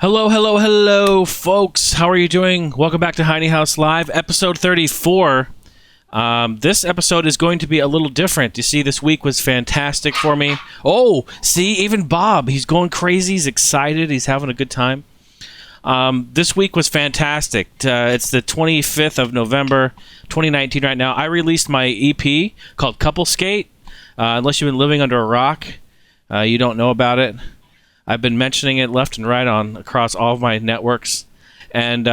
Hello, hello, hello, folks. How are you doing? Welcome back to Heine House Live, episode 34. This episode is going to be a little different. You see, this week was fantastic for me. Oh, see, even Bob, he's going crazy. He's excited. He's having a good time. This week was fantastic. It's the 25th of November, 2019 right now. I released my EP called Couple Skate. Unless you've been living under a rock, you don't know about it. I've been mentioning it left and right across all of my networks. And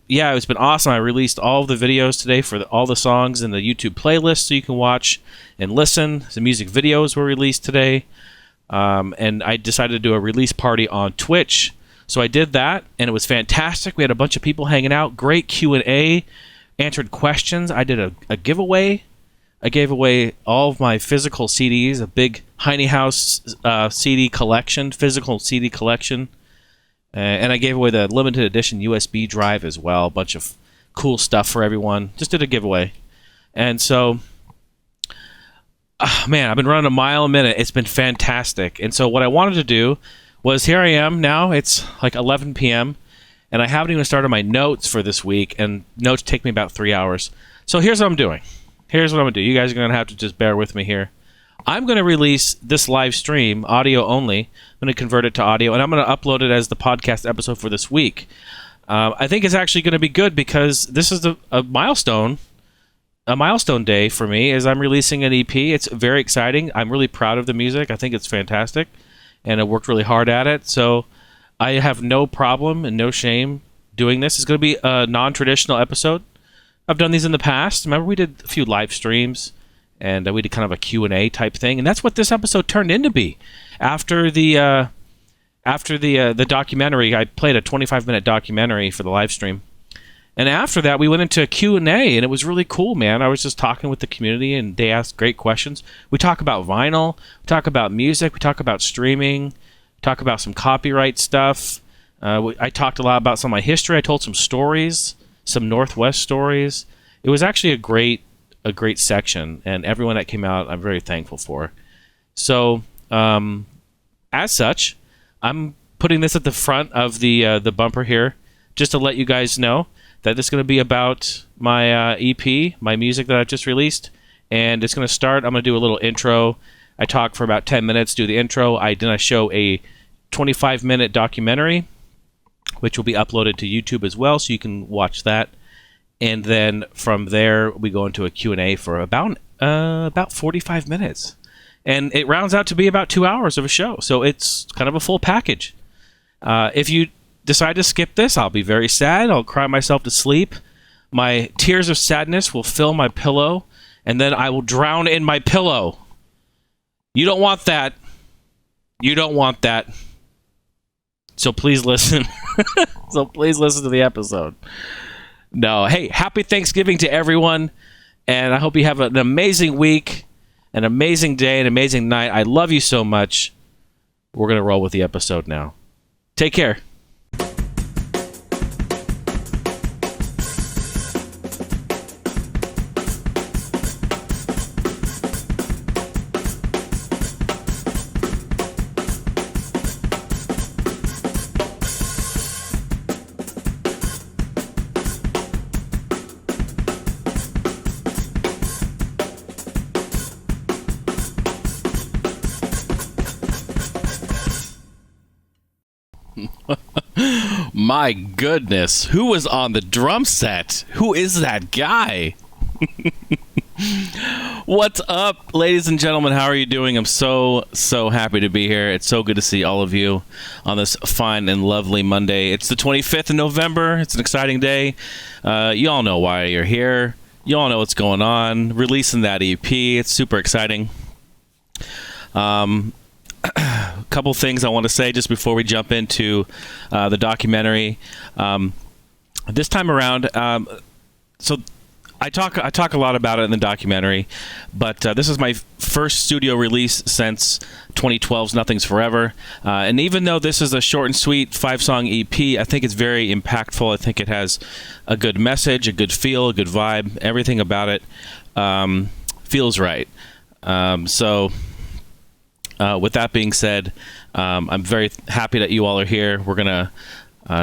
yeah, it's been awesome. I released all of the videos today for all the songs in the YouTube playlist so you can watch and listen. The music videos were released today. And I decided to do a release party on Twitch. So I did that, and it was fantastic. We had a bunch of people hanging out. Great Q&A, answered questions. I did a giveaway. I gave away all of my physical CDs, a big Heine House CD collection, physical CD collection. And I gave away the limited edition USB drive as well. A bunch of cool stuff for everyone. Just did a giveaway. And so, man, I've been running a mile a minute. It's been fantastic. And so what I wanted to do was, here I am now. It's like 11 p.m. And I haven't even started my notes for this week. And notes take me about 3 hours. So here's what I'm doing. Here's what I'm going to do. You guys are going to have to just bear with me here. I'm going to release this live stream, audio only. I'm going to convert it to audio, and I'm going to upload it as the podcast episode for this week. I think it's actually going to be good because this is a milestone day for me as I'm releasing an EP. It's very exciting. I'm really proud of the music. I think it's fantastic, and I worked really hard at it. So I have no problem and no shame doing this. It's going to be a non-traditional episode. I've done these in the past. Remember, we did a few live streams, and we did kind of a Q&A type thing, and that's what this episode turned into be. After the documentary, I played a 25-minute documentary for the live stream, and after that, we went into a Q&A, and it was really cool, man. I was just talking with the community, and they asked great questions. We talk about vinyl, we talk about music, we talk about streaming, we talk about some copyright stuff. I talked a lot about some of my history. I told some stories. Some Northwest stories. It was actually a great section, and everyone that came out, I'm very thankful for. So, as such, I'm putting this at the front of the bumper here, just to let you guys know that this is going to be about my EP, my music that I've just released, and it's going to start. I'm going to do a little intro. I talk for about 10 minutes, do the intro. Then I show a 25-minute documentary, which will be uploaded to YouTube as well, so you can watch that. And then from there, we go into a Q&A for about 45 minutes. And it rounds out to be about 2 hours of a show, so it's kind of a full package. If you decide to skip this, I'll be very sad. I'll cry myself to sleep. My tears of sadness will fill my pillow, and then I will drown in my pillow. You don't want that. You don't want that. So please listen. So please listen to the episode. No, hey, happy Thanksgiving to everyone. And I hope you have an amazing week, an amazing day, an amazing night. I love you so much. We're going to roll with the episode now. Take care. My goodness, who was on the drum set? Who is that guy? What's up, ladies and gentlemen? How are you doing? I'm so happy to be here. It's so good to see all of you on this fine and lovely Monday. It's the 25th of November. It's an exciting day. You all know why you're here. You all know what's going on. Releasing that EP. It's super exciting. A couple things I want to say just before we jump into the documentary. This time around, so I talk a lot about it in the documentary, but this is my first studio release since 2012's Nothing's Forever. And even though this is a short and sweet 5-song EP, I think it's very impactful. I think it has a good message, a good feel, a good vibe. Everything about it feels right. So with that being said, I'm very happy that you all are here. We're gonna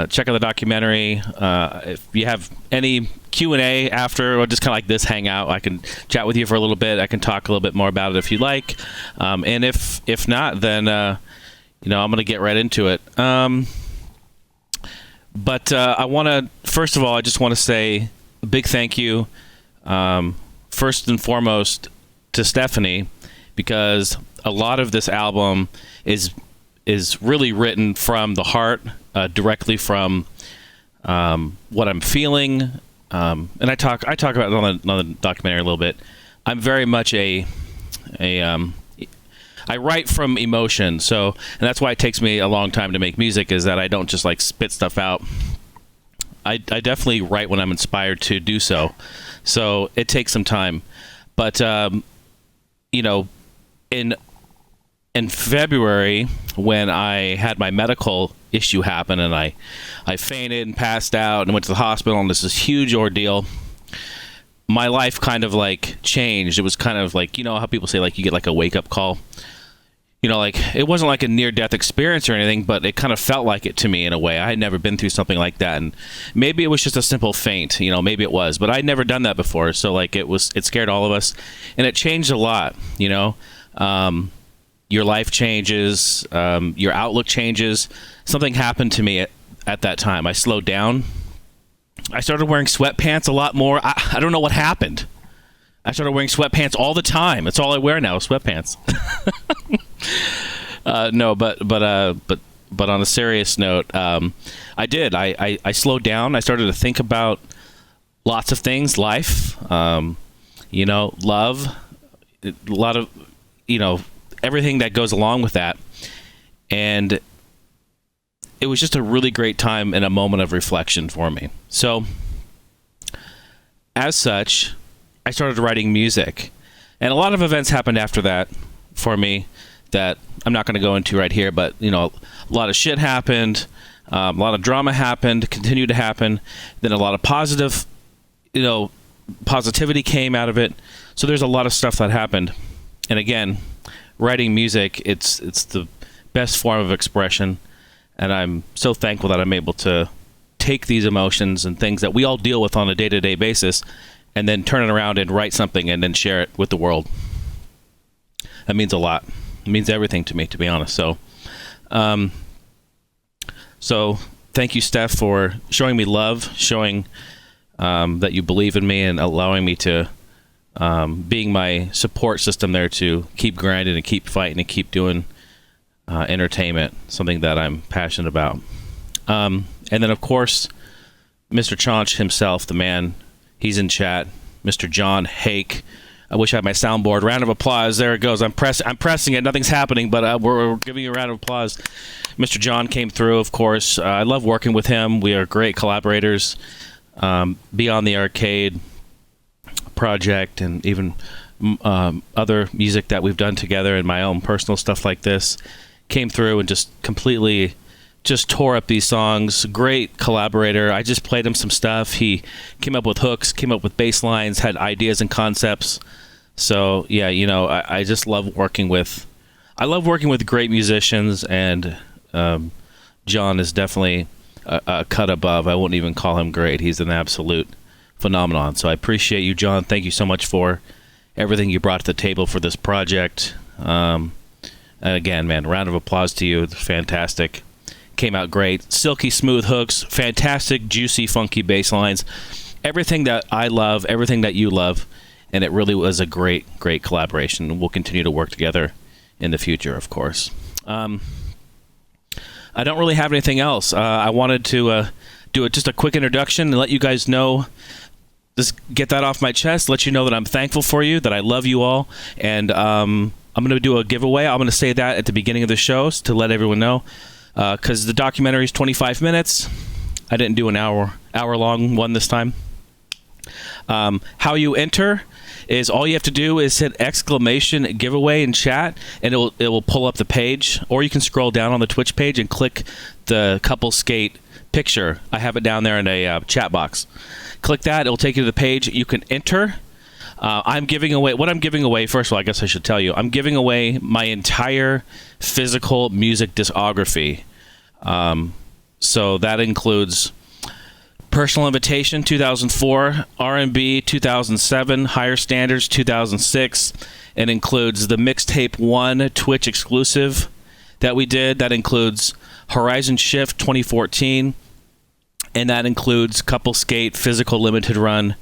check out the documentary. If you have any Q&A after, or just kind of like this hangout, I can chat with you for a little bit. I can talk a little bit more about it if you like. And if not, then I'm going to get right into it. But I want to, first of all, I just want to say a big thank you, first and foremost, to Stephanie, because a lot of this album is really written from the heart, directly from what I'm feeling. And I talk about it on the documentary a little bit. I'm very much I write from emotion, and that's why it takes me a long time to make music, is that I don't just like spit stuff out. I definitely write when I'm inspired to do so. So it takes some time. But, in February, when I had my medical issue happen and I fainted and passed out and went to the hospital, and this is huge ordeal, my life kind of like changed. It was kind of like, how people say like you get like a wake-up call. Like it wasn't like a near-death experience or anything, but it kind of felt like it to me in a way. I had never been through something like that, and maybe it was just a simple faint, maybe it was, but I'd never done that before. So like it scared all of us, and it changed a lot. Your life changes, your outlook changes. Something happened to me at that time. I slowed down. I started wearing sweatpants a lot more. I don't know what happened. I started wearing sweatpants all the time. That's all I wear now, is sweatpants. No, but on a serious note, I did. I slowed down. I started to think about lots of things, life, love, a lot of, everything that goes along with that. And it was just a really great time and a moment of reflection for me. So, as such, I started writing music. And a lot of events happened after that for me that I'm not going to go into right here, but, a lot of shit happened. A lot of drama happened, continued to happen. Then a lot of positivity came out of it. So there's a lot of stuff that happened. And again, writing music, it's the best form of expression. And I'm so thankful that I'm able to take these emotions and things that we all deal with on a day-to-day basis and then turn it around and write something and then share it with the world. That means a lot. It means everything to me, to be honest. So thank you, Steph, for showing me love, showing that you believe in me, and allowing me to being my support system there to keep grinding and keep fighting and keep doing entertainment, something that I'm passionate about. And then, of course, Mr. Chaunch himself, the man, he's in chat, Mr. John Hake. I wish I had my soundboard. Round of applause. There it goes. I'm pressing it. Nothing's happening, but we're giving you a round of applause. Mr. John came through, of course. I love working with him. We are great collaborators. Beyond the Arcade project, and even other music that we've done together, and my own personal stuff like this, came through and just completely just tore up these songs. Great collaborator. I just played him some stuff. He came up with hooks, came up with bass lines, had ideas and concepts. So yeah, I just love working with great musicians, and John is definitely a cut above. I wouldn't even call him great. He's an absolute phenomenon. So I appreciate you, John. Thank you so much for everything you brought to the table for this project. And again, man, round of applause to you. It's fantastic. Came out great. Silky smooth hooks, fantastic, juicy, funky bass lines. Everything that I love, everything that you love, and it really was a great, great collaboration. We'll continue to work together in the future, of course. I don't really have anything else. I wanted to do just a quick introduction and let you guys know, just get that off my chest, let you know that I'm thankful for you, that I love you all, and I'm going to do a giveaway. I'm going to say that at the beginning of the show to let everyone know, because the documentary is 25 minutes. I didn't do an hour-long one this time. How you enter is all you have to do is hit exclamation giveaway in chat, and it will pull up the page, or you can scroll down on the Twitch page and click the couple skate picture. I have it down there in a chat box. Click that. It'll take you to the page. You can enter. I'm giving away what I'm giving away. First of all, I guess I should tell you, I'm giving away my entire physical music discography. So that includes Personal Invitation 2004, R&B 2007, Higher Standards 2006. It includes the Mixtape 1 Twitch exclusive that we did. That includes Horizon Shift 2014. And that includes Couple Skate Physical Limited Run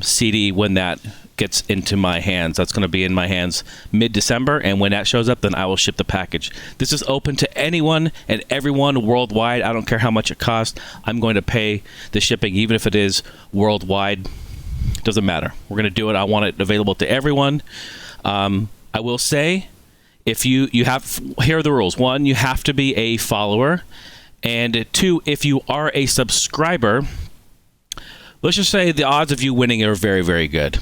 CD when that gets into my hands. That's going to be in my hands mid-December, and when that shows up, then I will ship the package. This is open to anyone and everyone worldwide. I don't care how much it costs. I'm going to pay the shipping, even if it is worldwide. Doesn't matter. We're going to do it. I want it available to everyone. I will say, if you have, here are the rules. 1, you have to be a follower. And 2, if you are a subscriber, let's just say the odds of you winning are very, very good.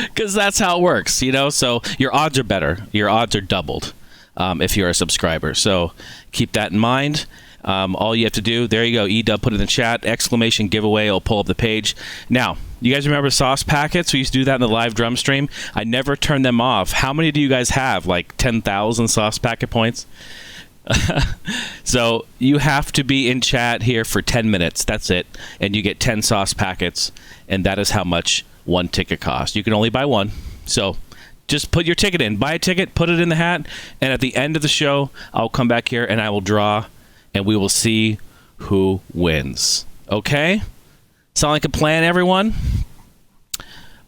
Because that's how it works, you know? So your odds are better. Your odds are doubled if you're a subscriber. So keep that in mind. All you have to do, there you go, E-Dub, put it in the chat, exclamation giveaway, I'll pull up the page. Now, you guys remember sauce packets? We used to do that in the live drum stream. I never turned them off. How many do you guys have? Like 10,000 sauce packet points? So you have to be in chat here for 10 minutes. That's it. And you get 10 sauce packets. And that is how much one ticket costs. You can only buy one. So just put your ticket in. Buy a ticket, put it in the hat. And at the end of the show, I'll come back here and I will draw. And we will see who wins. Okay? Sound like a plan, everyone?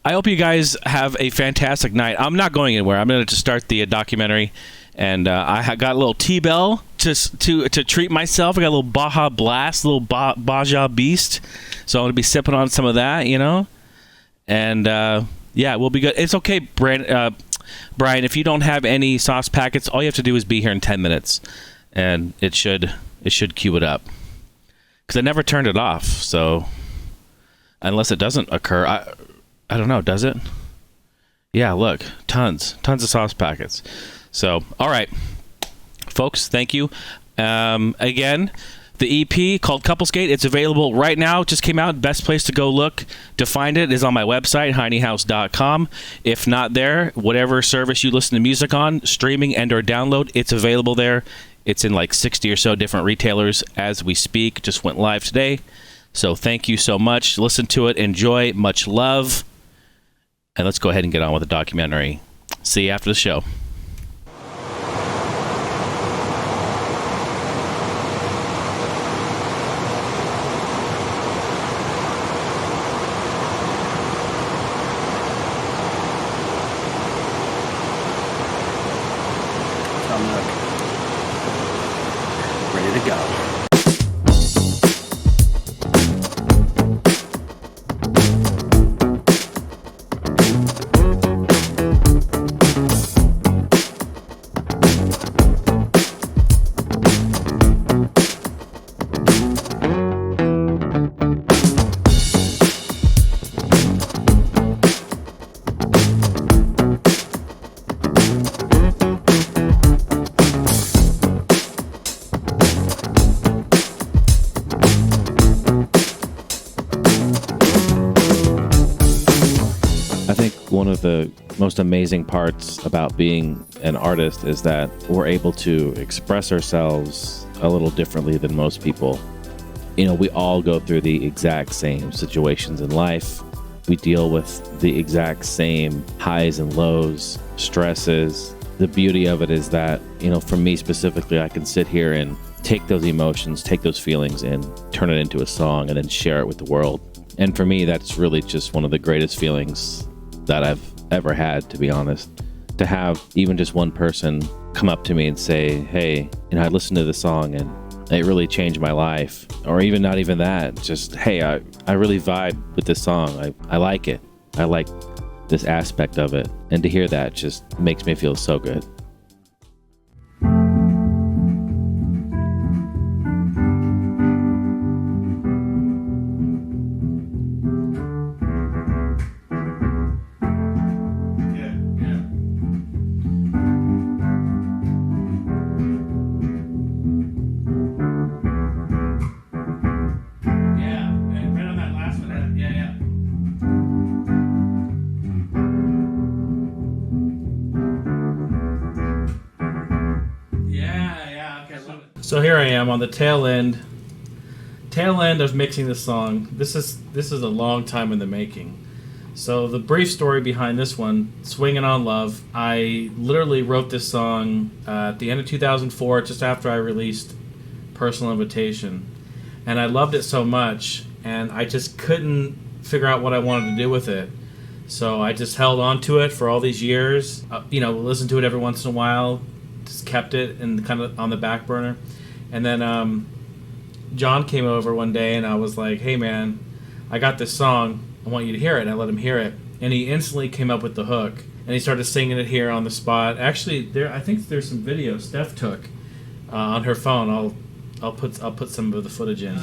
I hope you guys have a fantastic night. I'm not going anywhere. I'm going to start the documentary. And I got a little T-Bell to treat myself. I got a little Baja Blast, a little Baja Beast. So I'm going to be sipping on some of that, you know. And, yeah, we'll be good. It's okay, Brian, if you don't have any sauce packets, all you have to do is be here in 10 minutes. And it should queue it up. Because I never turned it off. So unless it doesn't occur, I don't know, does it? Yeah, look, tons of sauce packets. So, all right, folks, thank you. Again, the EP called Couple Skate, it's available right now. It just came out. Best place to go look to find it is on my website, heinehouse.com. If not there, whatever service you listen to music on, streaming and or download, it's available there. It's in like 60 or so different retailers as we speak. Just went live today. So thank you so much. Listen to it. Enjoy. Much love. And let's go ahead and get on with the documentary. See you after the show. Ready to go. One of the most amazing parts about being an artist is that we're able to express ourselves a little differently than most people. You know, we all go through the exact same situations in life. We deal with the exact same highs and lows, stresses. The beauty of it is that, you know, for me specifically, I can sit here and take those emotions, take those feelings and turn it into a song and then share it with the world. And for me, that's really just one of the greatest feelings that I've ever had, to be honest. To have even just one person come up to me and say, hey, you know, I listened to the song and it really changed my life. Or even not even that, just, hey, I really vibe with this song. I like it. I like this aspect of it. And to hear that just makes me feel so good. So here I am on the tail end of mixing this song. This is a long time in the making. So the brief story behind this one, Swingin' on Love, I literally wrote this song at the end of 2004, just after I released Personal Invitation. And I loved it so much, and I just couldn't figure out what I wanted to do with it. So I just held on to it for all these years, listened to it every once in a while, just kept it and kind of on the back burner. And then John came over one day, and I was like, hey man, I got this song, I want you to hear it. And I let him hear it, and he instantly came up with the hook, and he started singing it here on the spot. Actually, I think there's some video Steph took on her phone. I'll put some of the footage in.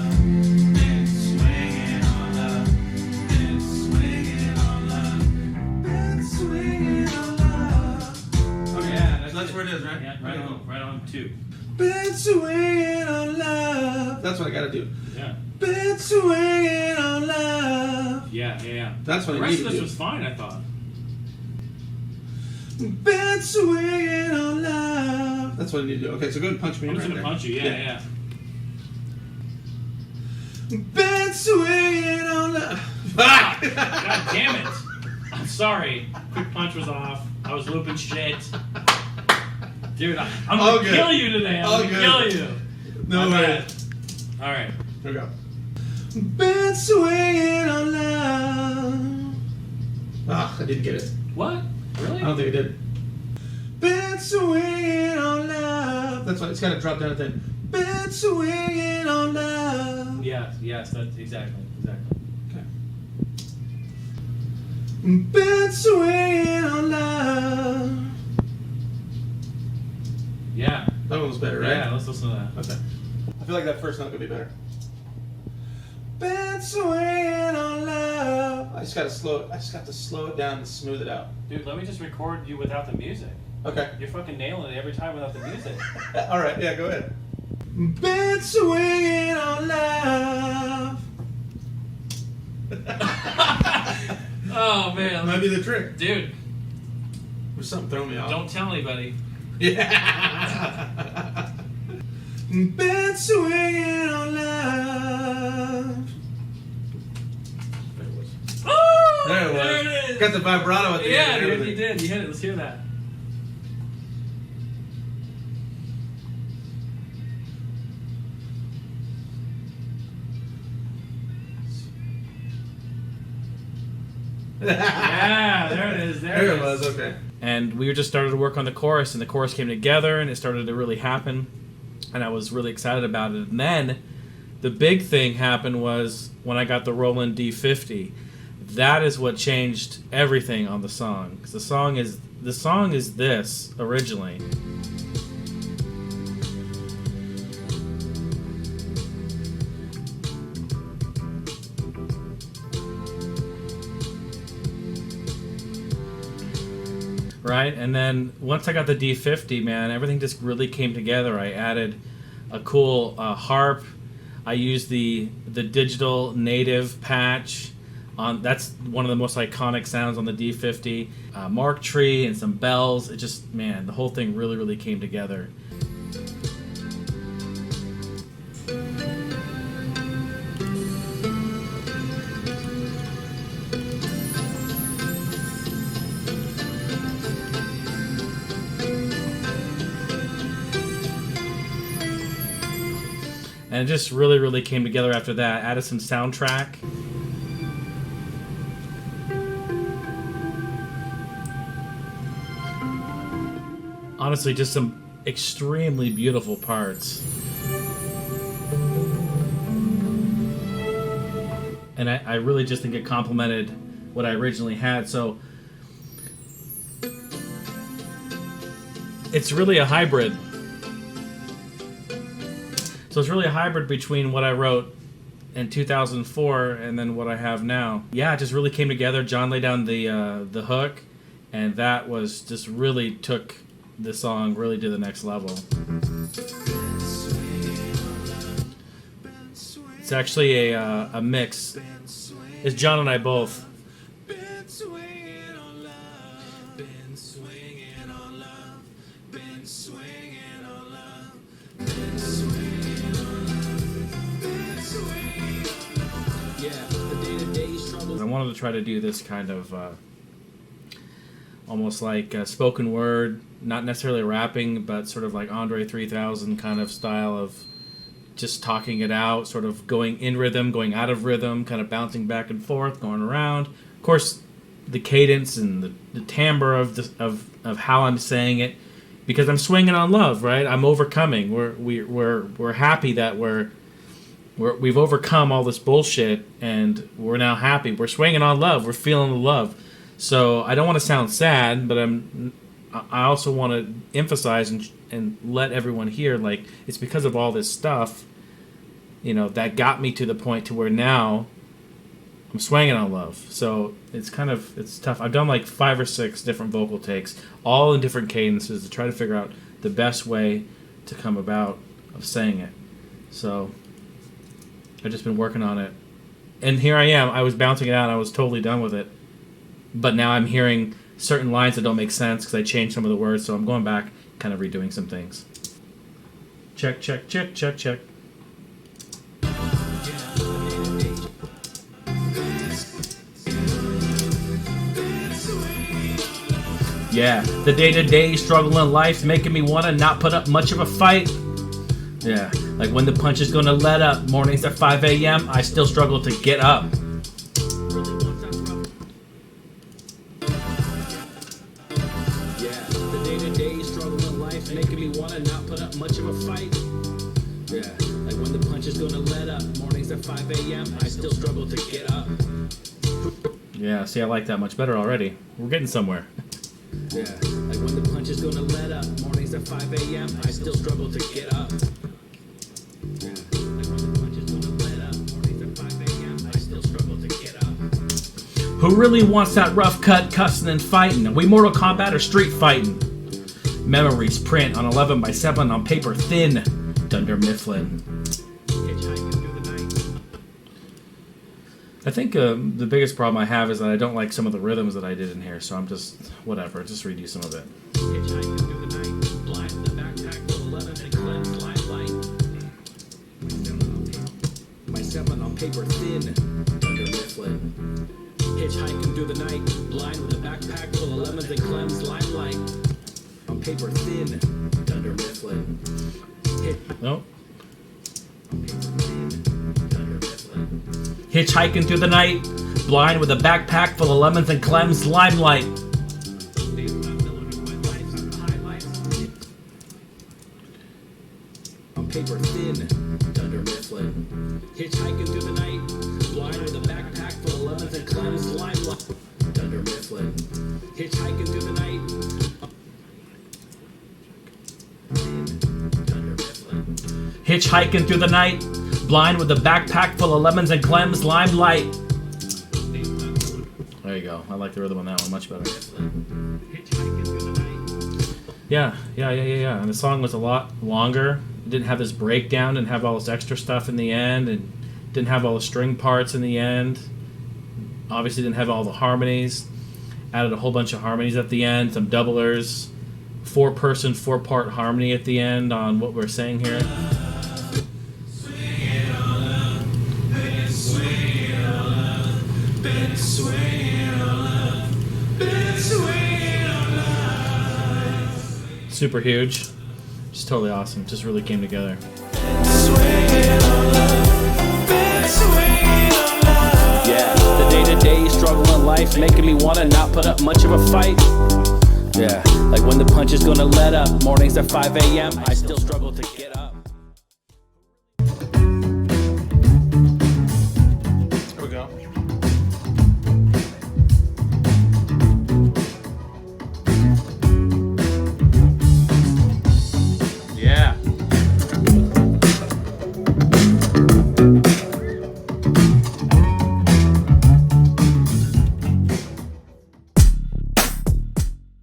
That's where it is, right? Yeah, right on two. Been swinging on love. That's what I gotta do. Yeah. Been swinging on love. Yeah. That's what the I rest need of to this do. was fine, I thought. Been swinging on love. That's what I need to do. Okay, so go ahead and punch me in I'm just right gonna there. punch you. Yeah. Been swinging on love. God damn it! I'm sorry. Quick punch was off. I was looping shit. Dude, I'm All gonna good. kill you today. I'm All gonna good. kill you. No My way. bad. All right. Here we go. Been swinging on love. Ah, I didn't get it. What? Really? I don't think I did. Been swinging on love. That's why it's got to drop down at the end. Been swinging on love. Yes, that's exactly. Okay. Been swinging on love. Yeah. That one was better, right? Yeah, let's listen to that. Okay. I feel like that first note could be better. Been swinging on love. I just got to slow it down and smooth it out. Dude, let me just record you without the music. Okay. You're fucking nailing it every time without the music. All right. Yeah. Go ahead. Been swinging on love. Oh man. That might be the trick. Dude, There's something throwing me off. don't tell anybody. Yeah. Been swinging on love. Oh, There it was. There it is. Got the vibrato at the Yeah, end. dude, you did. You hit it. Let's hear that. Yeah, there it is. There it was. Okay. And we just started to work on the chorus, and the chorus came together, and it started to really happen, and I was really excited about it. And then the big thing happened was when I got the Roland D50. That is what changed everything on the song. 'Cause the song is this originally. Right? And then once I got the D50, man, everything just really came together. I added a cool harp. I used the digital native patch. That's one of the most iconic sounds on the D50. Mark tree and some bells. It just, man, the whole thing really, really came together. And it just really, really came together after that. Added some soundtrack. Honestly, just some extremely beautiful parts. And I really just think it complemented what I originally had. So it's really a hybrid. So it's really a hybrid between what I wrote in 2004 and then what I have now. Yeah, it just really came together. John laid down the hook, and that was just really took the song really to the next level. It's actually a mix. It's John and I both. Been swinging on love. wanted to try to do this kind of almost like spoken word, not necessarily rapping, but sort of like Andre 3000 kind of style of just talking it out, sort of going in rhythm, going out of rhythm, kind of bouncing back and forth, going around. Of course, the cadence and the timbre of how I'm saying it, because I'm swinging on love, right? I'm overcoming. We're happy that we've overcome all this bullshit, and we're now happy. We're swinging on love. We're feeling the love. So I don't want to sound sad, but I also want to emphasize and let everyone hear, like, it's because of all this stuff, that got me to the point to where now I'm swinging on love. So it's tough. I've done like 5 or 6 different vocal takes, all in different cadences, to try to figure out the best way to come about of saying it. So I've just been working on it. And here I am. I was bouncing it out. I was totally done with it. But now I'm hearing certain lines that don't make sense because I changed some of the words. So I'm going back, kind of redoing some things. Check, check, check, check, check. Yeah, the day-to-day struggle in life's making me want to not put up much of a fight. Yeah, like when the punch is gonna let up. Mornings at 5 a.m., I still struggle to get up. Yeah, the day-to-day struggle in life's making me want to not put up much of a fight. Yeah, like when the punch is gonna let up. Mornings at 5 a.m., I still struggle to get up. Yeah, see, I like that much better already. We're getting somewhere. Yeah, like when the punch is gonna let up. Mornings at 5 a.m., I still struggle to get up. Yeah, like when the punch is gonna let up. Mornings at 5 a.m., I still struggle to get up. Who really wants that rough cut, cussing and fighting? Are we Mortal Kombat or street fighting? Memories print on 11x7 on paper thin. Dunder Mifflin. I think the biggest problem I have is that I don't like some of the rhythms that I did in here, so I'm just, whatever, just redo some of it. My 7 on paper thin, Dunder Mifflin. Hitchhiking through the night, blind with a backpack full of lemons and clems, limelight. On paper thin, Dunder Mifflin. Nope. Hitchhiking through the night, blind with a backpack full of lemons and clems, limelight. On paper thin, Dunder Mifflin. Hitchhiking through the night, blind with a backpack full of lemons and clems, limelight. Dunder Mifflin. Hitchhiking through the night. Hitchhiking through the night, blind with a backpack full of lemons and clems, limelight. There you go. I like the rhythm on that one much better. Yeah. And the song was a lot longer. It didn't have this breakdown, didn't have all this extra stuff in the end, and didn't have all the string parts in the end. Obviously didn't have all the harmonies. Added a whole bunch of harmonies at the end, some doublers, 4-person, 4-part harmony at the end on what we're saying here. Super huge. Just totally awesome. Just really came together. Yeah, the day-to-day struggle in life making me want to not put up much of a fight. Yeah, like when the punch is gonna let up. Mornings at 5 a.m., I still struggle to get up. Here we go. Yeah.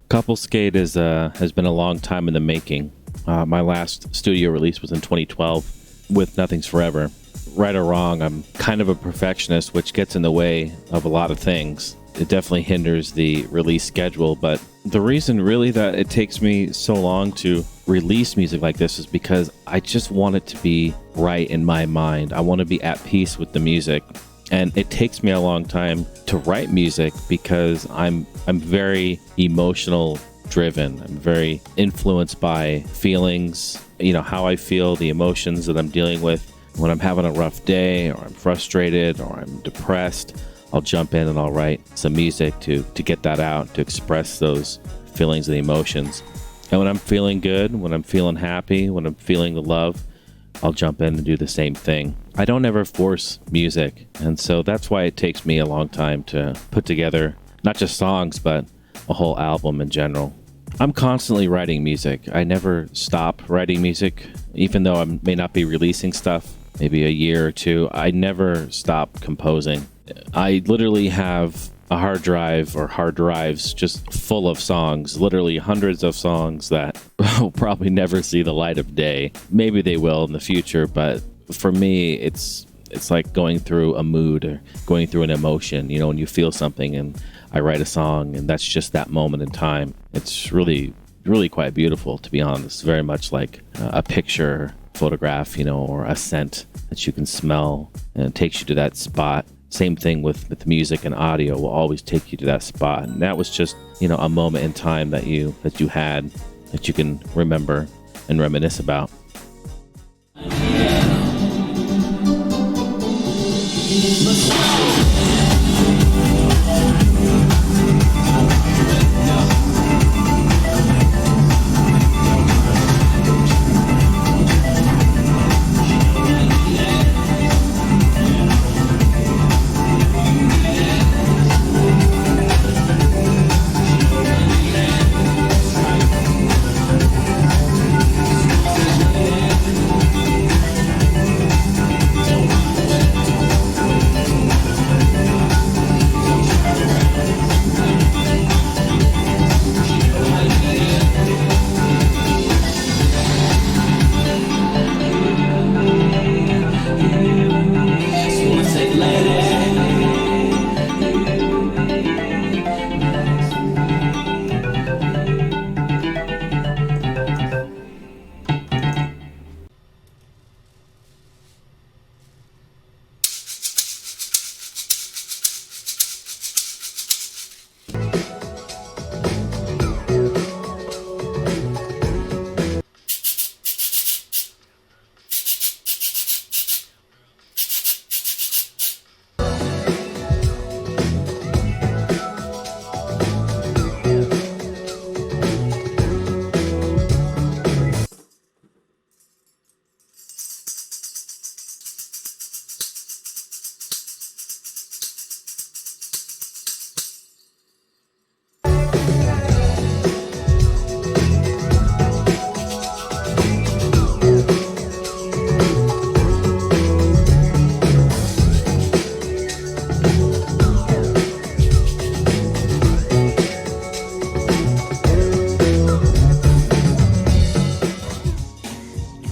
Couple Skate has been a long time in the making. My last studio release was in 2012 with Nothing's Forever. Right or wrong, I'm kind of a perfectionist, which gets in the way of a lot of things. It definitely hinders the release schedule, but the reason really that it takes me so long to release music like this is because I just want it to be right in my mind. I want to be at peace with the music. And it takes me a long time to write music because I'm very emotional driven. I'm very influenced by feelings, how I feel, the emotions that I'm dealing with. When I'm having a rough day, or I'm frustrated, or I'm depressed, I'll jump in and I'll write some music to get that out, to express those feelings and emotions. And when I'm feeling good, when I'm feeling happy, when I'm feeling the love, I'll jump in and do the same thing. I don't ever force music, and so that's why it takes me a long time to put together not just songs, but a whole album in general. I'm constantly writing music. I never stop writing music, even though I may not be releasing stuff, maybe a year or two. I never stop composing. I literally have a hard drive or hard drives just full of songs, literally hundreds of songs that will probably never see the light of day. Maybe they will in the future, but for me, it's like going through a mood or going through an emotion, when you feel something and I write a song and that's just that moment in time. It's really, really quite beautiful, to be honest. Very much like a picture, photograph, or a scent that you can smell and it takes you to that spot. Same thing with music and audio will always take you to that spot. And that was just, a moment in time that you had that you can remember and reminisce about.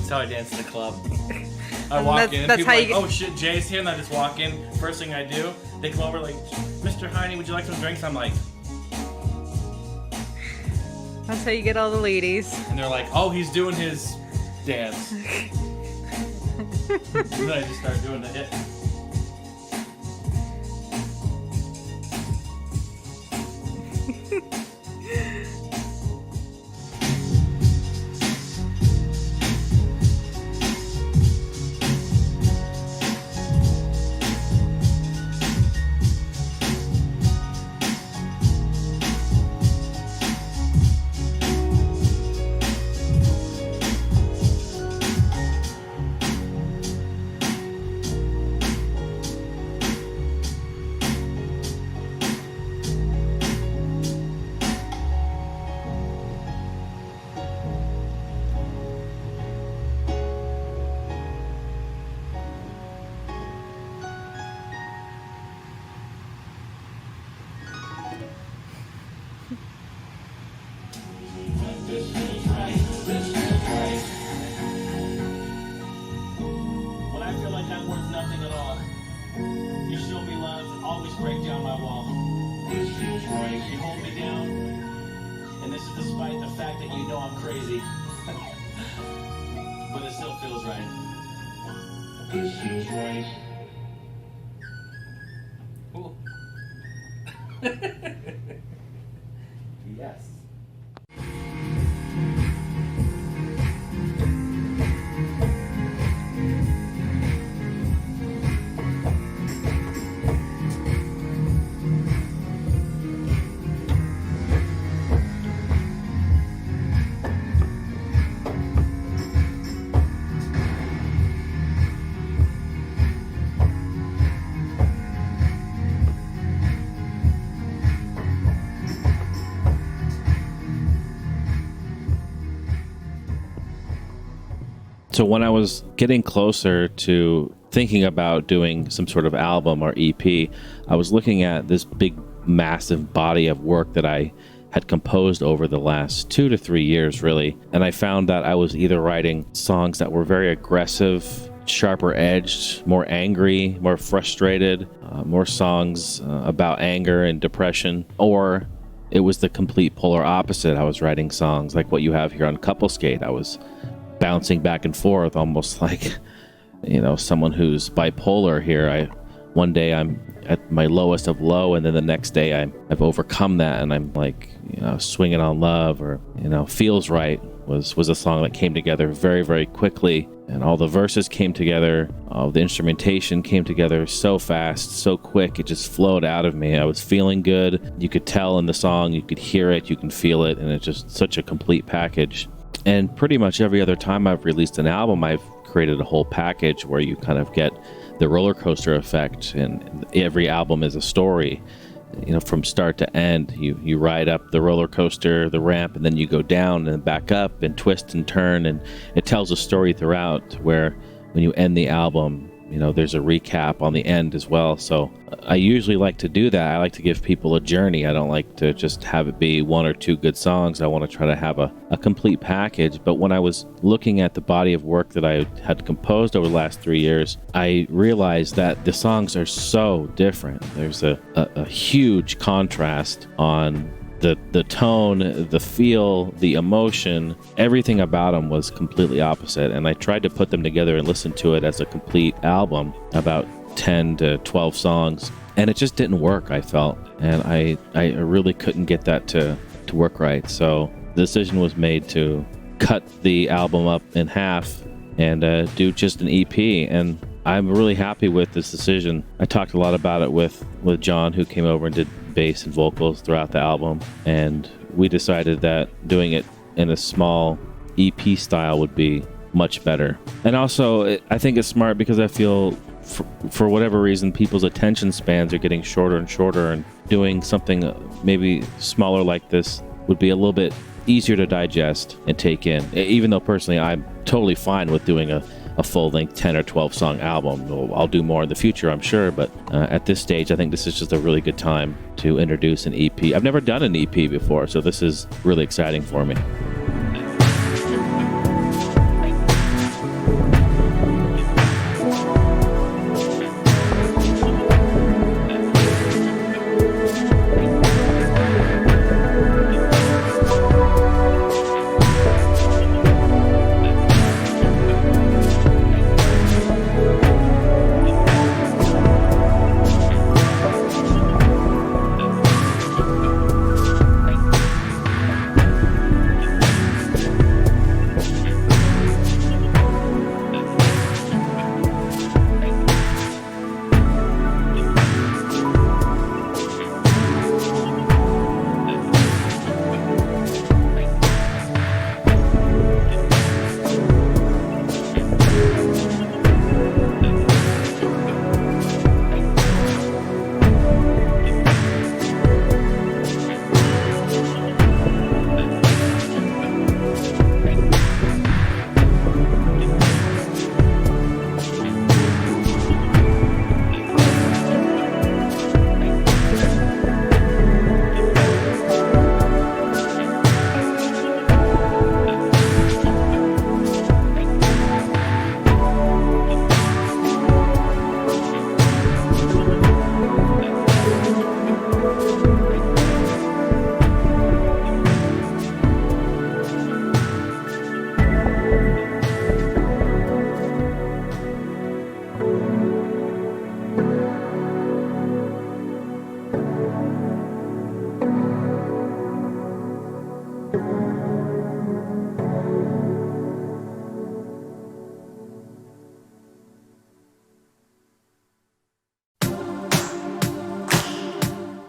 That's how I dance in the club. I walk in and people are like, oh shit, Jay's here, and I just walk in. First thing I do, they come over like, Mr. Heine, would you like some drinks? I'm like... That's how you get all the ladies. And they're like, oh, he's doing his dance. And then I just start doing the hit. When I feel like I'm worth nothing at all, you show me love and always break down my wall. This feels right. You hold me down, and this is despite the fact that you know I'm crazy. But it still feels right. This feels right. Yes. So when I was getting closer to thinking about doing some sort of album or EP, I was looking at this big, massive body of work that I had composed over the last 2 to 3 years, really. And I found that I was either writing songs that were very aggressive, sharper edged, more angry, more frustrated, more songs about anger and depression, or it was the complete polar opposite. I was writing songs like what you have here on Couple Skate. I was bouncing back and forth, almost like, someone who's bipolar here. One day I'm at my lowest of low, and then the next day I've overcome that, and I'm like, swinging on love, or Feels Right was a song that came together very, very quickly, and all the verses came together, all the instrumentation came together so fast, so quick. It just flowed out of me. I was feeling good. You could tell in the song, you could hear it, you can feel it, and it's just such a complete package. And pretty much every other time I've released an album, I've created a whole package where you kind of get the roller coaster effect, and every album is a story, from start to end. You ride up the roller coaster, the ramp, and then you go down and back up and twist and turn, and it tells a story throughout, where when you end the album, there's a recap on the end as well. So I usually like to do that. I like to give people a journey. I don't like to just have it be 1 or 2 good songs. I want to try to have a complete package. But when I was looking at the body of work that I had composed over the last 3 years, I realized that the songs are so different. There's a huge contrast on the tone, the feel, the emotion. Everything about them was completely opposite, and I tried to put them together and listen to it as a complete album, about 10 to 12 songs, and it just didn't work, I felt, and I really couldn't get that to work right. So the decision was made to cut the album up in half and do just an EP, and I'm really happy with this decision. I talked a lot about it with John, who came over and did bass and vocals throughout the album, and we decided that doing it in a small EP style would be much better. And also, I think it's smart because I feel for whatever reason, people's attention spans are getting shorter and shorter, and doing something maybe smaller like this would be a little bit easier to digest and take in, even though personally I'm totally fine with doing a full-length 10 or 12 song album. I'll do more in the future, I'm sure, but at this stage I think this is just a really good time to introduce an EP. I've never done an EP before, so this is really exciting for me.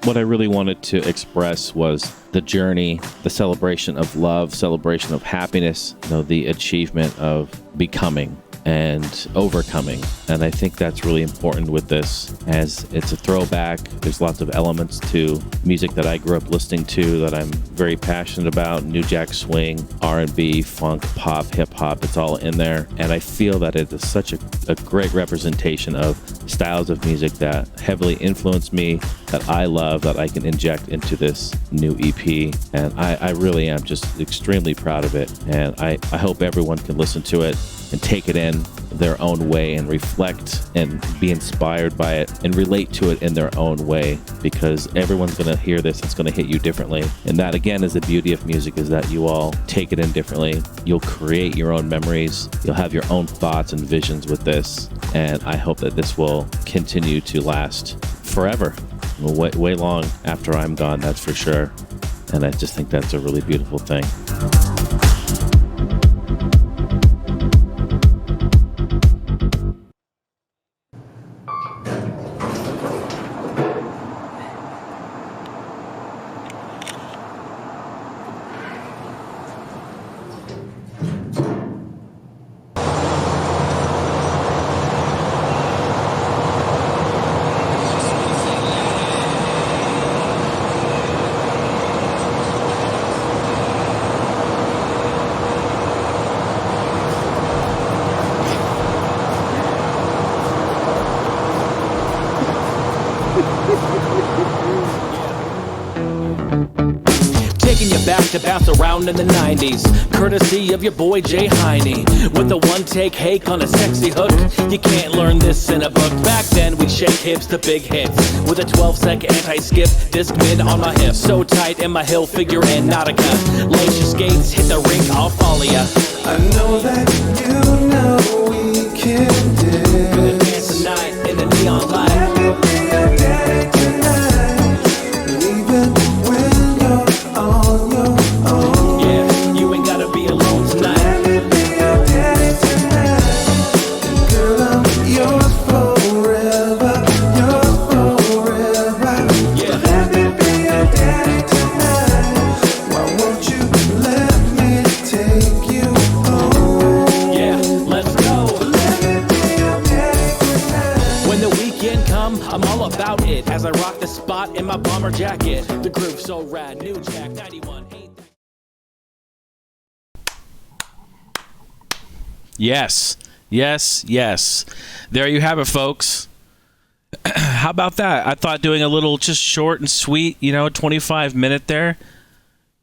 what I really wanted to express was the journey, the celebration of love, celebration of happiness, the achievement of becoming and overcoming. And I think that's really important with this, as it's a throwback. There's lots of elements to music that I grew up listening to that I'm very passionate about: New Jack Swing, R&B, funk, pop, hip hop. It's all in there. And I feel that it is such a great representation of styles of music that heavily influenced me, that I love, that I can inject into this new EP. And I really am just extremely proud of it. And I hope everyone can listen to it and take it in their own way and reflect and be inspired by it and relate to it in their own way, because everyone's going to hear this. It's going to hit you differently. And that, again, is the beauty of music, is that you all take it in differently. You'll create your own memories. You'll have your own thoughts and visions with this. And I hope that this will continue to last forever, way long after I'm gone, that's for sure. And I just think that's a really beautiful thing. Back to bounce around in the 90s, courtesy of your boy Jay Heine, with a one-take hake on a sexy hook. You can't learn this in a book. Back then we shake hips to big hits, with a 12-sec anti-skip, disc mid on my hip, so tight in my heel figure and Nautica. Lace your skates, hit the rink, I'll follow ya. I know that you know we can Gonna dance tonight in the neon light. Let me be your daddy tonight, even when you're on your own. Yeah, you ain't gotta be alone tonight. Let me be your daddy tonight, girl, I'm yours forever, Yeah. Let me be your daddy tonight, why won't you let me take you home? Yeah, let's go. Let me be your daddy tonight. When the weekend come, I'm all about it, as I rock the spot in my bomber jacket. The groove's so rad, New Jack 91. Ain't that Yes, yes, yes. There you have it, folks. How about that? I thought doing a little just short and sweet, 25-minute there.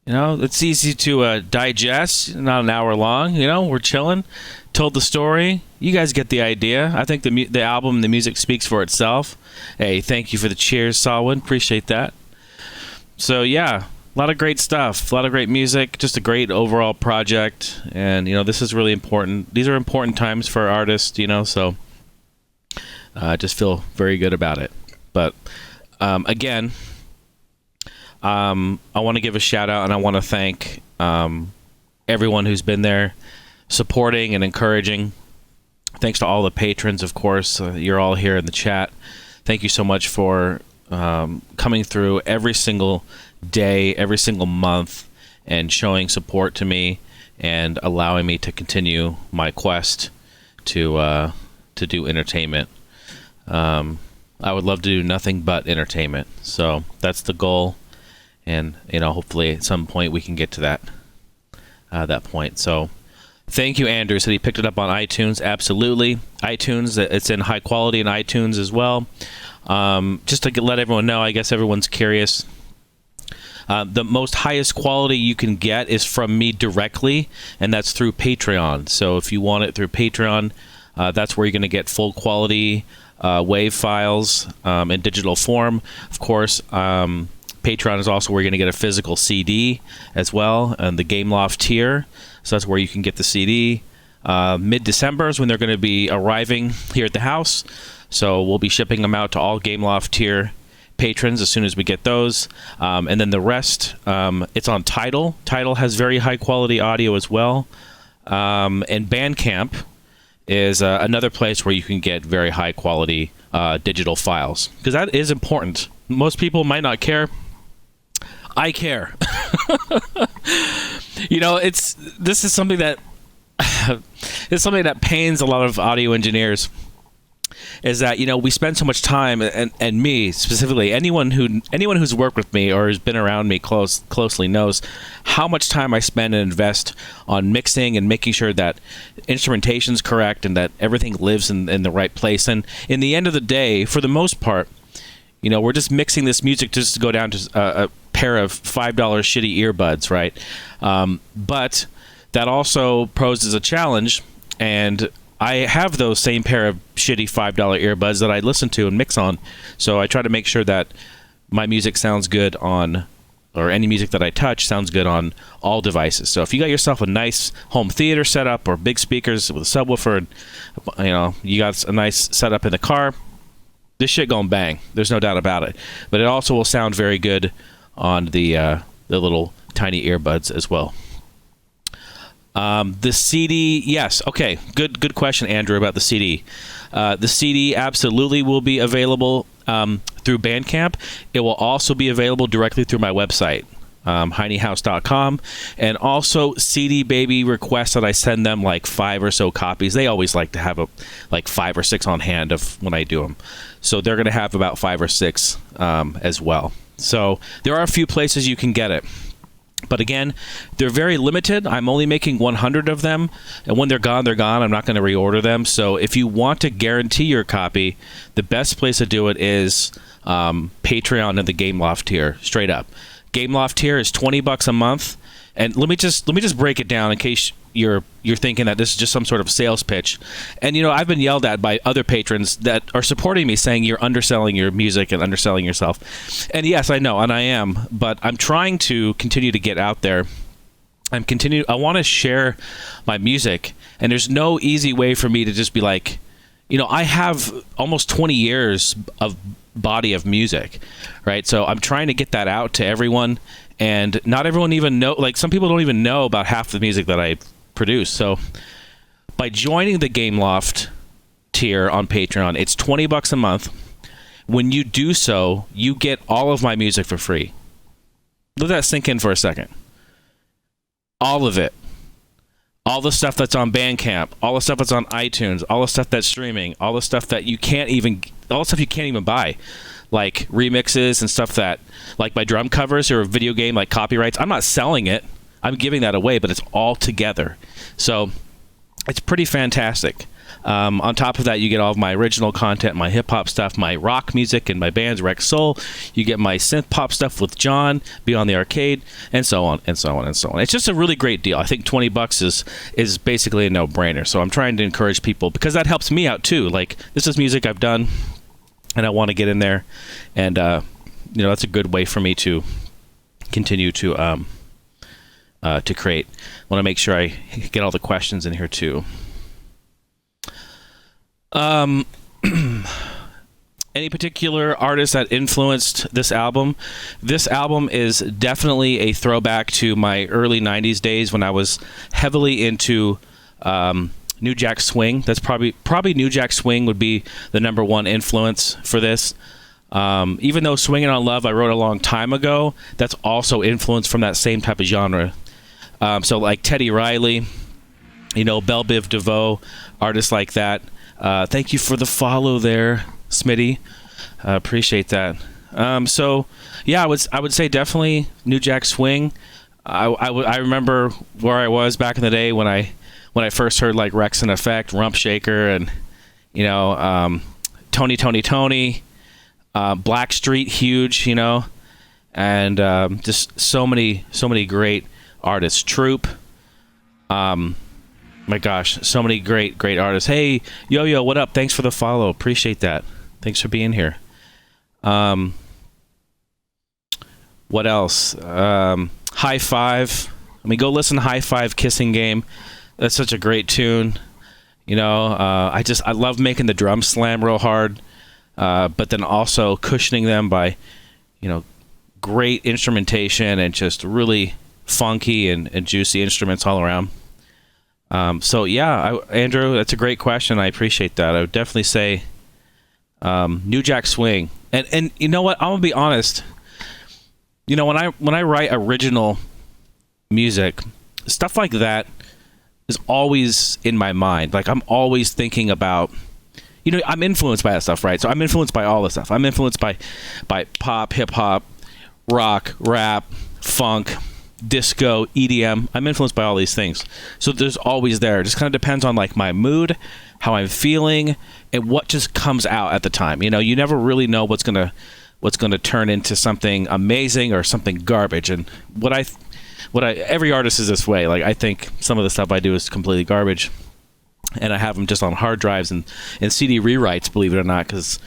It's easy to digest, not an hour long. We're chilling, told the story. You guys get the idea. I think the album, the music speaks for itself. Hey, thank you for the cheers, Salwin. Appreciate that. So, yeah, a lot of great stuff, a lot of great music, just a great overall project. And, this is really important. These are important times for artists, so I just feel very good about it. But, again, I want to give a shout out, and I want to thank everyone who's been there supporting and encouraging. Thanks to all the patrons, of course. You're all here in the chat. Thank you so much for coming through every single day, every single month, and showing support to me and allowing me to continue my quest to do entertainment. I would love to do nothing but entertainment. So that's the goal. And, hopefully at some point we can get to that point. So thank you, Andrew. Said he picked it up on iTunes. Absolutely. iTunes, it's in high quality in iTunes as well. Just to let everyone know, I guess everyone's curious. The most highest quality you can get is from me directly, and that's through Patreon. So if you want it through Patreon, that's where you're going to get full quality WAV files in digital form. Of course, Patreon is also where you're going to get a physical CD as well, and the Game Loft tier. So that's where you can get the CD. Mid-December is when they're going to be arriving here at the house. So we'll be shipping them out to all Game Loft tier patrons as soon as we get those. And then the rest, it's on Tidal. Tidal has very high-quality audio as well. And Bandcamp is another place where you can get very high-quality digital files, because that is important. Most people might not care. I care. This is something that it's something that pains a lot of audio engineers, is that we spend so much time, and me specifically, anyone who's worked with me or has been around me closely knows how much time I spend and invest on mixing and making sure that instrumentation's correct and that everything lives in the right place. And in the end of the day, for the most part, we're just mixing this music just to go down to a pair of $5 shitty earbuds, right? But that also poses a challenge, and I have those same pair of shitty $5 earbuds that I listen to and mix on. So I try to make sure that my music sounds good on, or any music that I touch sounds good on all devices. So if you got yourself a nice home theater setup or big speakers with a subwoofer, and you got a nice setup in the car, this shit gonna bang. There's no doubt about it. But it also will sound very good on the little tiny earbuds as well. The CD, yes. Okay, good question, Andrew, about the CD. The CD absolutely will be available through Bandcamp. It will also be available directly through my website, heinehouse.com. And also, CD Baby requests that I send them like 5 or so copies. They always like to have like 5 or 6 on hand of when I do them. So they're going to have about 5 or 6 as well. So there are a few places you can get it. But again, they're very limited. I'm only making 100 of them, and when they're gone, they're gone. I'm not going to reorder them. So if you want to guarantee your copy, the best place to do it is Patreon and the Gameloft tier, straight up. Gameloft tier is $20 a month, and let me just break it down in case you're thinking that this is just some sort of sales pitch. And I've been yelled at by other patrons that are supporting me, saying you're underselling your music and underselling yourself. And yes, I know, and I am, but I'm trying to continue to get out there. I want to share my music, and there's no easy way for me to just be like, I have almost 20 years of body of music, right? So I'm trying to get that out to everyone, and not everyone even know, like some people don't even know about half the music that I produce. So by joining the Gameloft tier on Patreon, it's $20 a month. When you do so, you get all of my music for free. Let that sink in for a second. All of it. All the stuff that's on Bandcamp, all the stuff that's on iTunes, all the stuff that's streaming, all the stuff that you can't even buy, like remixes and stuff that, like my drum covers or a video game, like copyrights. I'm not selling it. I'm giving that away, but it's all together. So it's pretty fantastic. On top of that, you get all of my original content, my hip-hop stuff, my rock music, and my band's Rex Soul. You get my synth-pop stuff with John, Beyond the Arcade, and so on, and so on, and so on. It's just a really great deal. I think $20 is basically a no-brainer. So I'm trying to encourage people, because that helps me out, too. Like, this is music I've done, and I want to get in there. And, that's a good way for me to continue to create. I want to make sure I get all the questions in here, too. Any particular artist that influenced this album? This album is definitely a throwback to my early 90s days when I was heavily into New Jack Swing. That's probably New Jack Swing would be the number one influence for this. Even though Swingin' on Love I wrote a long time ago, that's also influenced from that same type of genre. So like Teddy Riley, Belle Biv DeVoe, artists like that. Thank you for the follow there, Smitty. Appreciate that. So yeah, I would say definitely New Jack Swing. I remember where I was back in the day when I first heard like Rex and Effect, Rump Shaker, and Tony, Blackstreet, huge, and just so many great artists. Troop. My gosh, so many great artists. Hey, Yo, what up? Thanks for the follow. Appreciate that. Thanks for being here. What else? High Five. Go listen to High Five Kissing Game. That's such a great tune. I love making the drums slam real hard, but then also cushioning them by, great instrumentation and just really funky and juicy instruments all around. So yeah, Andrew, that's a great question. I appreciate that. I would definitely say New Jack Swing. And you know what? I'm gonna be honest. You know, when I write original music, stuff like that is always in my mind. Like, I'm always thinking about, you know, I'm influenced by that stuff, right? So I'm influenced by all this stuff. I'm influenced by pop, hip hop, rock, rap, funk, disco, EDM. I'm influenced by all these things. So there's always there. It just kind of depends on like my mood, how I'm feeling, and what just comes out at the time. You know, you never really know what's gonna turn into something amazing or something garbage. And every artist is this way. Like, I think some of the stuff I do is completely garbage, and I have them just on hard drives and CD rewrites, believe it or not, because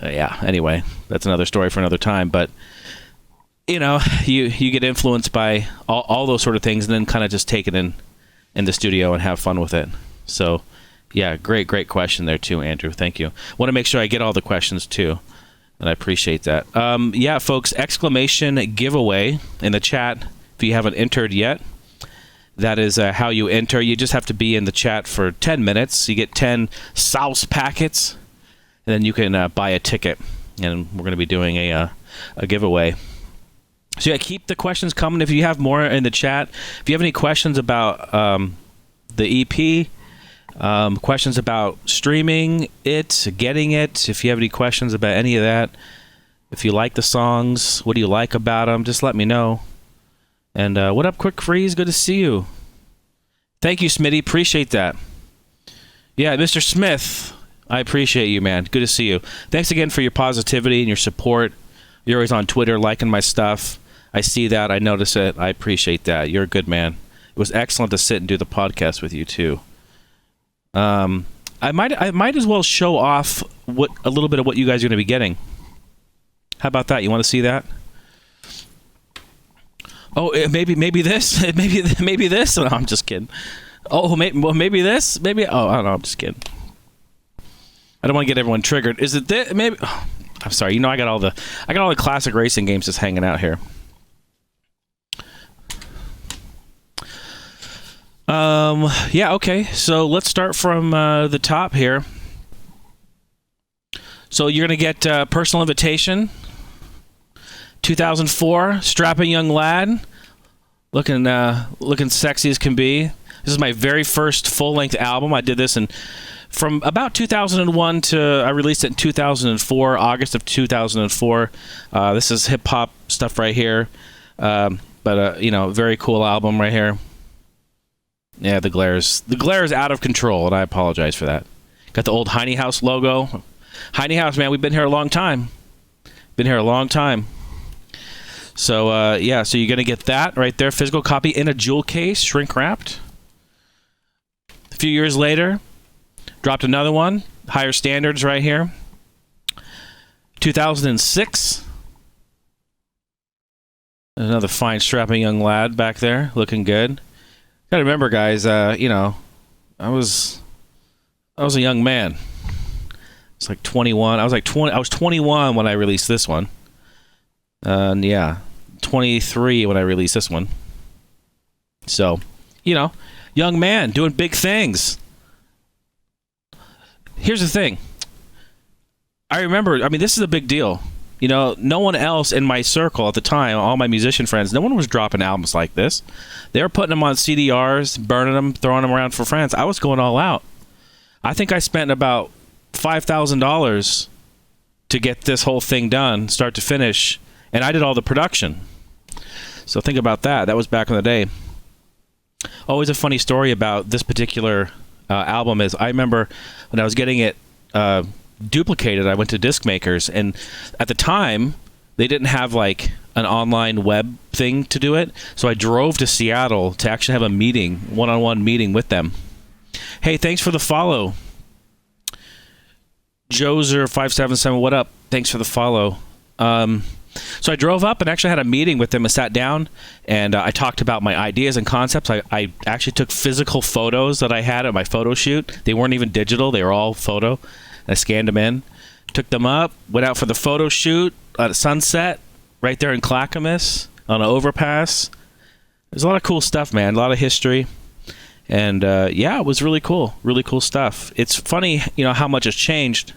anyway, that's another story for another time. But you know, you get influenced by all those sort of things, and then kind of just take it in the studio and have fun with it. So yeah, great question there too, Andrew. Thank you. Want to make sure I get all the questions too, and I appreciate that. Yeah, folks, exclamation giveaway in the chat if you haven't entered yet. That is how you enter. You just have to be in the chat for 10 minutes. You get 10 Souse packets, and then you can buy a ticket. And we're going to be doing a giveaway. So yeah, keep the questions coming. If you have more in the chat, if you have any questions about the EP, questions about streaming it, getting it, if you have any questions about any of that, if you like the songs, what do you like about them, just let me know. And what up, Quick Freeze? Good to see you. Thank you, Smitty. Appreciate that. Yeah, Mr. Smith, I appreciate you, man. Good to see you. Thanks again for your positivity and your support. You're always on Twitter liking my stuff. I see that. I notice it. I appreciate that. You're a good man. It was excellent to sit and do the podcast with you, too. I might as well show off a little bit of what you guys are going to be getting. How about that? You want to see that? Oh, maybe this, maybe this. No, I'm just kidding. Oh, maybe this, maybe. Oh, I don't know. I'm just kidding. I don't want to get everyone triggered. Is it this? Maybe. Oh, I'm sorry. You know, I got all the classic racing games just hanging out here. Yeah. Okay. So let's start from the top here. So you're gonna get personal invitation. 2004, strapping young lad, looking sexy as can be. This is my very first full-length album. I did this from about 2001 to I released it in 2004, August of 2004. This is hip-hop stuff right here, but you know, very cool album right here. Yeah, the glare is out of control, and I apologize for that. Got the old Heine House logo. Heine House, man, we've been here a long time. So, yeah, so you're going to get that right there. Physical copy in a jewel case, shrink wrapped. A few years later, dropped another one. Higher standards right here. 2006. Another fine, strapping young lad back there, looking good. Got to remember, guys, you know, I was a young man. It's like 21. I was 21 when I released this one. And yeah, 23 when I released this one. So, you know, young man doing big things. Here's the thing. I mean, this is a big deal. You know, no one else in my circle at the time, all my musician friends, no one was dropping albums like this. They were putting them on CDRs, burning them, throwing them around for friends. I was going all out. I think I spent about $5,000 to get this whole thing done, start to finish. And I did all the production. So think about that. That was back in the day. Always a funny story about this particular album is I remember when I was getting it duplicated, I went to disc makers. And at the time, they didn't have like an online web thing to do it. So I drove to Seattle to actually have a meeting, one-on-one meeting with them. Hey, thanks for the follow. Joser577, what up? Thanks for the follow. So I drove up and actually had a meeting with them and sat down and I talked about my ideas and concepts. I actually took physical photos that I had at my photo shoot. They weren't even digital. They were all photo. I scanned them in, took them up, went out for the photo shoot at sunset right there in Clackamas on an overpass. There's a lot of cool stuff, man. A lot of history. And yeah, it was really cool. Really cool stuff. It's funny, you know, how much has changed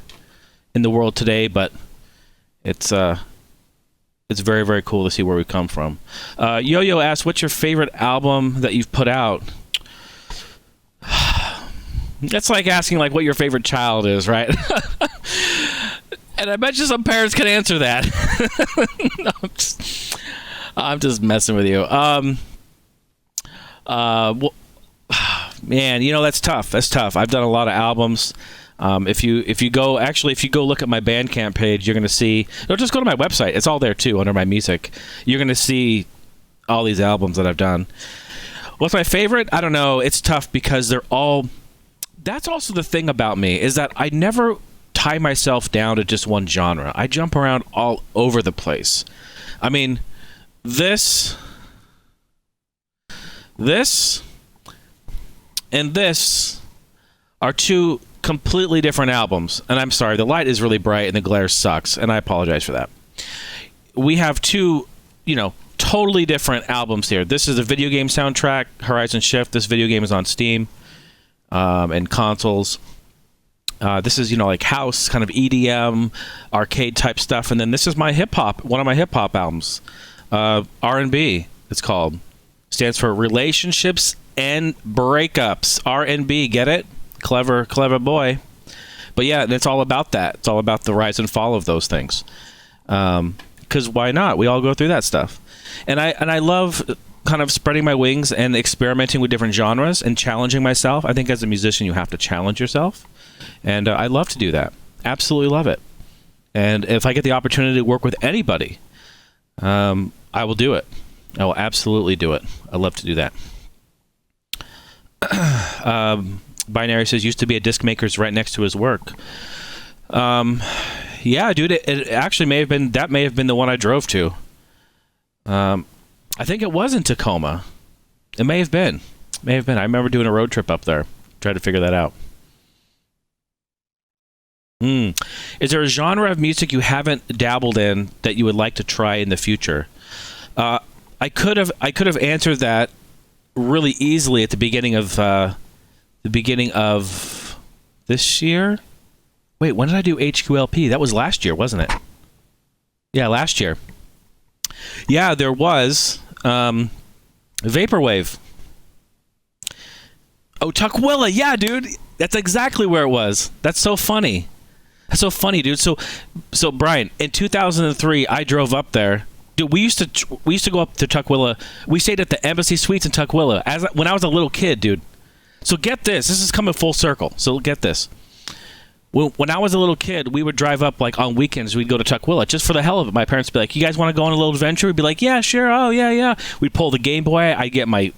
in the world today, but it's very, very cool to see where we come from. Yo-Yo asks, what's your favorite album that you've put out? That's like asking like what your favorite child is, right? And I bet you some parents can answer that. No, I'm just messing with you. Well, man, that's tough. That's tough. I've done a lot of albums. If you go look at my Bandcamp page, you're gonna see. No, just go to my website. It's all there too under my music. You're gonna see all these albums that I've done. What's my favorite? I don't know. It's tough because they're all. That's also the thing about me is that I never tie myself down to just one genre. I jump around all over the place. I mean, this, and this are two completely different albums. And I'm sorry, the light is really bright and the glare sucks, and I apologize for that. We have two, totally different albums here. This is a video game soundtrack, Horizon Shift. This video game is on Steam and consoles. This is, like house, kind of EDM, arcade type stuff. And then this is my one of my hip hop albums. R&B, it's called. Stands for Relationships and Breakups. R&B, get it? Clever boy. But yeah, it's all about that. It's all about the rise and fall of those things. Because why not? We all go through that stuff. And I love kind of spreading my wings and experimenting with different genres and challenging myself. I think as a musician, you have to challenge yourself. And I love to do that. Absolutely love it. And if I get the opportunity to work with anybody, I will do it. I will absolutely do it. I love to do that. Binary says, used to be a disc maker's right next to his work. Yeah, dude, it actually may have been the one I drove to. I think it was in Tacoma. It may have been. I remember doing a road trip up there. Tried to figure that out. Is there a genre of music you haven't dabbled in that you would like to try in the future? I could have answered that really easily at the beginning of this year. Wait, when did I do HQLP? That was last year, wasn't it? Yeah, last year. Yeah, there was Vaporwave. Oh, Tukwila. Yeah, dude. That's exactly where it was. That's so funny. That's so funny, dude. So Brian, in 2003, I drove up there. Dude, we used to go up to Tukwila. We stayed at the Embassy Suites in Tukwila when I was a little kid, dude. So get this. This is coming full circle. So get this. When I was a little kid, we would drive up like on weekends. We'd go to Tukwila just for the hell of it. My parents would be like, "You guys want to go on a little adventure?" We'd be like, "Yeah, sure. Oh, yeah." We'd pull the Game Boy. I'd get my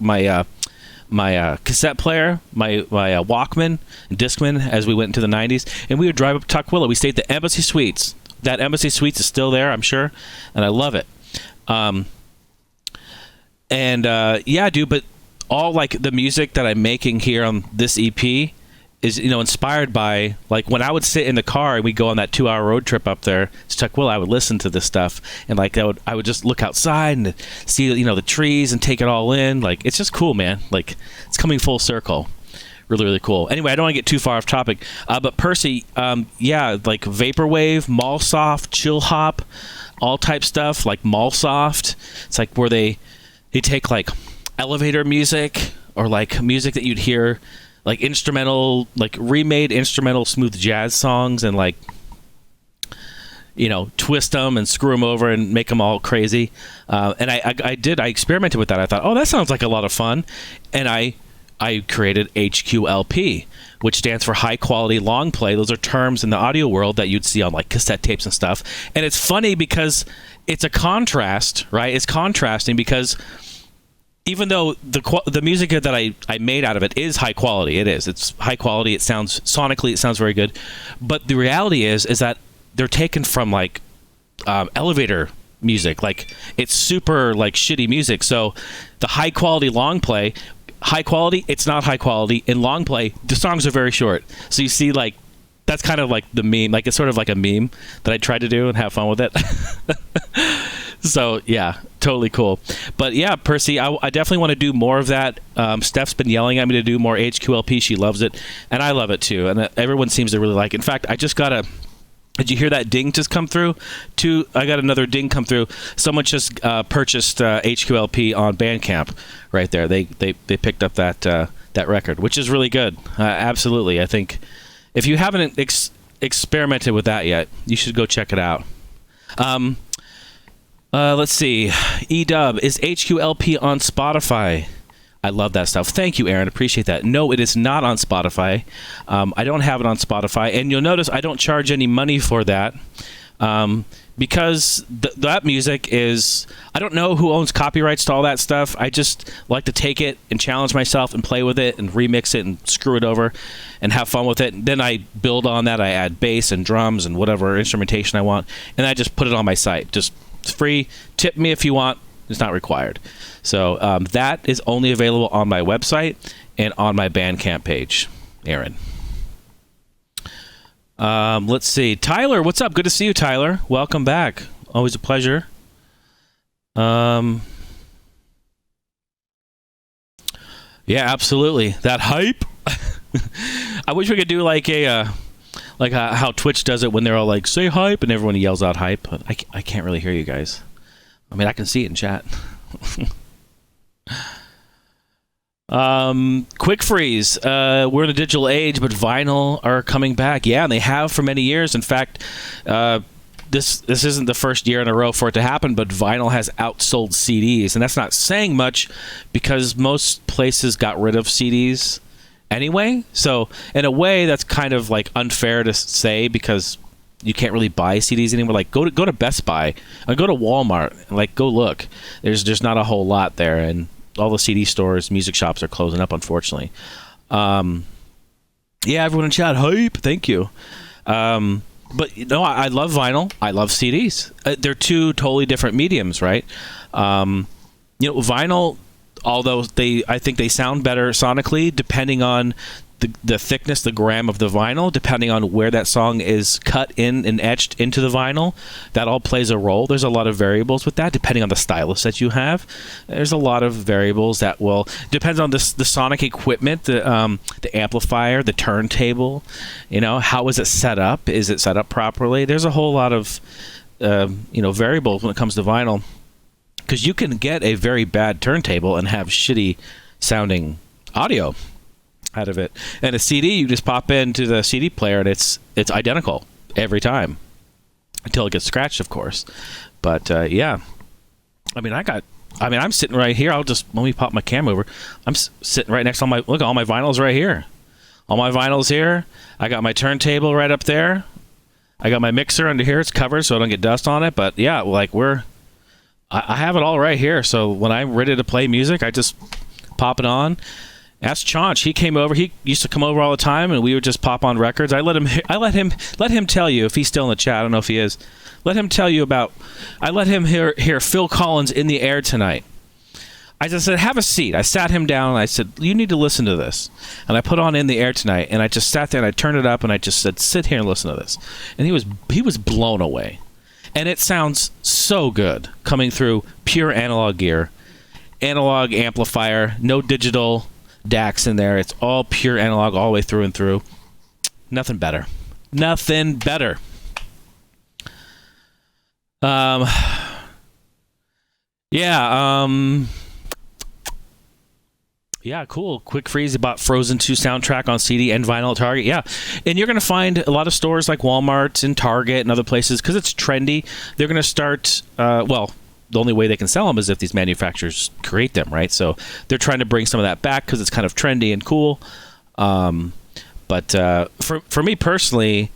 cassette player, my Walkman, and Discman as we went into the 90s, and we would drive up to Tukwila. We stayed at the Embassy Suites. That Embassy Suites is still there, I'm sure, and I love it. Yeah, dude, but all like the music that I'm making here on this EP is inspired by like when I would sit in the car and we'd go on that 2-hour road trip up there to Tukwila. I would listen to this stuff and like I would just look outside and see the trees and take it all in. Like it's just cool, man. Like it's coming full circle. Really, really cool. Anyway, I don't want to get too far off topic, but Percy, yeah, like Vaporwave, Mallsoft, Chill Hop, all type stuff like Mallsoft. It's like where they take like elevator music or like music that you'd hear like instrumental, like remade instrumental smooth jazz songs and like twist them and screw them over and make them all crazy. And I experimented with that. I thought, oh, that sounds like a lot of fun, and I created HQLP, which stands for high quality long play. Those are terms in the audio world that you'd see on like cassette tapes and stuff. And it's funny because it's a contrast, right? It's contrasting because even though the music that I made out of it is high quality, it's high quality. It sounds sonically, it sounds very good. But the reality is that they're taken from like elevator music. Like it's super like shitty music. So the high quality long play, high quality, it's not high quality. In long play, the songs are very short. So you see like that's kind of like the meme. Like it's sort of like a meme that I tried to do and have fun with it. So yeah, totally cool. But yeah, Percy, I definitely want to do more of that. Steph's been yelling at me to do more HQLP. She loves it, and I love it too. And everyone seems to really like it. In fact, I just got Did you hear that ding just come through? I got another ding come through. Someone just purchased HQLP on Bandcamp right there. They picked up that record, which is really good. Absolutely. I think if you haven't experimented with that yet, you should go check it out. Let's see. E-Dub, is HQLP on Spotify? I love that stuff. Thank you, Erin. Appreciate that. No, it is not on Spotify. I don't have it on Spotify. And you'll notice I don't charge any money for that because that music is... I don't know who owns copyrights to all that stuff. I just like to take it and challenge myself and play with it and remix it and screw it over and have fun with it. And then I build on that. I add bass and drums and whatever instrumentation I want. And I just put it on my site. Just it's free. Tip me if you want. It's not required. So that is only available on my website and on my Bandcamp page, Erin. Let's see. Tyler, what's up? Good to see you, Tyler. Welcome back. Always a pleasure. Yeah, absolutely. That hype. I wish we could do like how Twitch does it when they're all like, say hype, and everyone yells out hype. But I can't really hear you guys. I mean, I can see it in chat. Quick freeze. We're in a digital age, but vinyl are coming back. Yeah, and they have for many years. In fact, this isn't the first year in a row for it to happen, but vinyl has outsold CDs, and that's not saying much because most places got rid of CDs anyway. So in a way, that's kind of like unfair to say because you can't really buy CDs anymore. Like go to Best Buy or go to Walmart and like go look. There's not a whole lot there, and all the CD stores, music shops are closing up, unfortunately. Yeah, everyone in chat, hype. Thank you. But I love vinyl. I love CDs. They're two totally different mediums, right? Vinyl, although I think they sound better sonically, depending on the thickness, the gram of the vinyl, depending on where that song is cut in and etched into the vinyl, that all plays a role. There's a lot of variables with that, depending on the stylus that you have. There's a lot of variables that will depends on the sonic equipment, the amplifier, the turntable. How is it set up? Is it set up properly? There's a whole lot of variables when it comes to vinyl, because you can get a very bad turntable and have shitty sounding audio out of it. And a CD, you just pop into the CD player and it's identical every time until it gets scratched, of course. But yeah, I'm sitting right here. Let me pop my camera over. I'm sitting right next to look at all my vinyls right here. All my vinyls here. I got my turntable right up there. I got my mixer under here. It's covered so I don't get dust on it. But yeah, I have it all right here. So when I'm ready to play music, I just pop it on. Ask Chaunch. He came over. He used to come over all the time, and we would just pop on records. I let him tell you if he's still in the chat. I don't know if he is. Let him tell you about. I let him hear Phil Collins in the air tonight. I just said, have a seat. I sat him down and I said, you need to listen to this. And I put on In the Air Tonight, and I just sat there and I turned it up and I just said, sit here and listen to this. And he was blown away. And it sounds so good coming through pure analog gear, analog amplifier, no digital DACs in there. It's all pure analog all the way through and through. Nothing better. Nothing better. Yeah, cool. Quick freeze about Frozen 2 soundtrack on CD and vinyl at Target. Yeah, and you're going to find a lot of stores like Walmart and Target and other places, because it's trendy. They're going to start, the only way they can sell them is if these manufacturers create them, right? So they're trying to bring some of that back because it's kind of trendy and cool. But for me personally,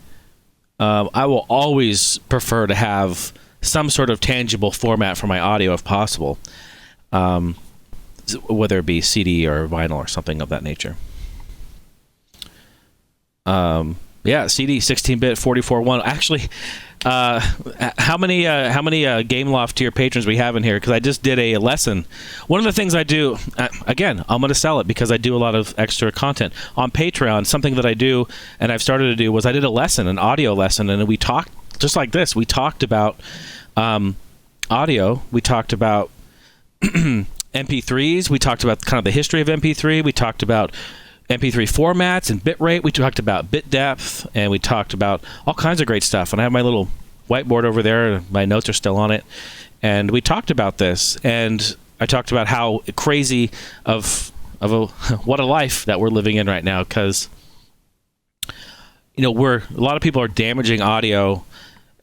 I will always prefer to have some sort of tangible format for my audio if possible, whether it be CD or vinyl or something of that nature. Yeah, CD, 16-bit, 44.1. Actually, how many Gameloft tier patrons we have in here? Because I just did a lesson. One of the things I do, again, I'm going to sell it because I do a lot of extra content on Patreon. Something that I do, and I've started to do, was I did a lesson, an audio lesson, and we talked just like this. We talked about audio. We talked about MP3s. We talked about kind of the history of MP3. We talked about MP3 formats and bit rate. We talked about bit depth, and we talked about all kinds of great stuff. And I have my little whiteboard over there. My notes are still on it. And we talked about this. And I talked about how crazy what a life that we're living in right now. Because, a lot of people are damaging audio,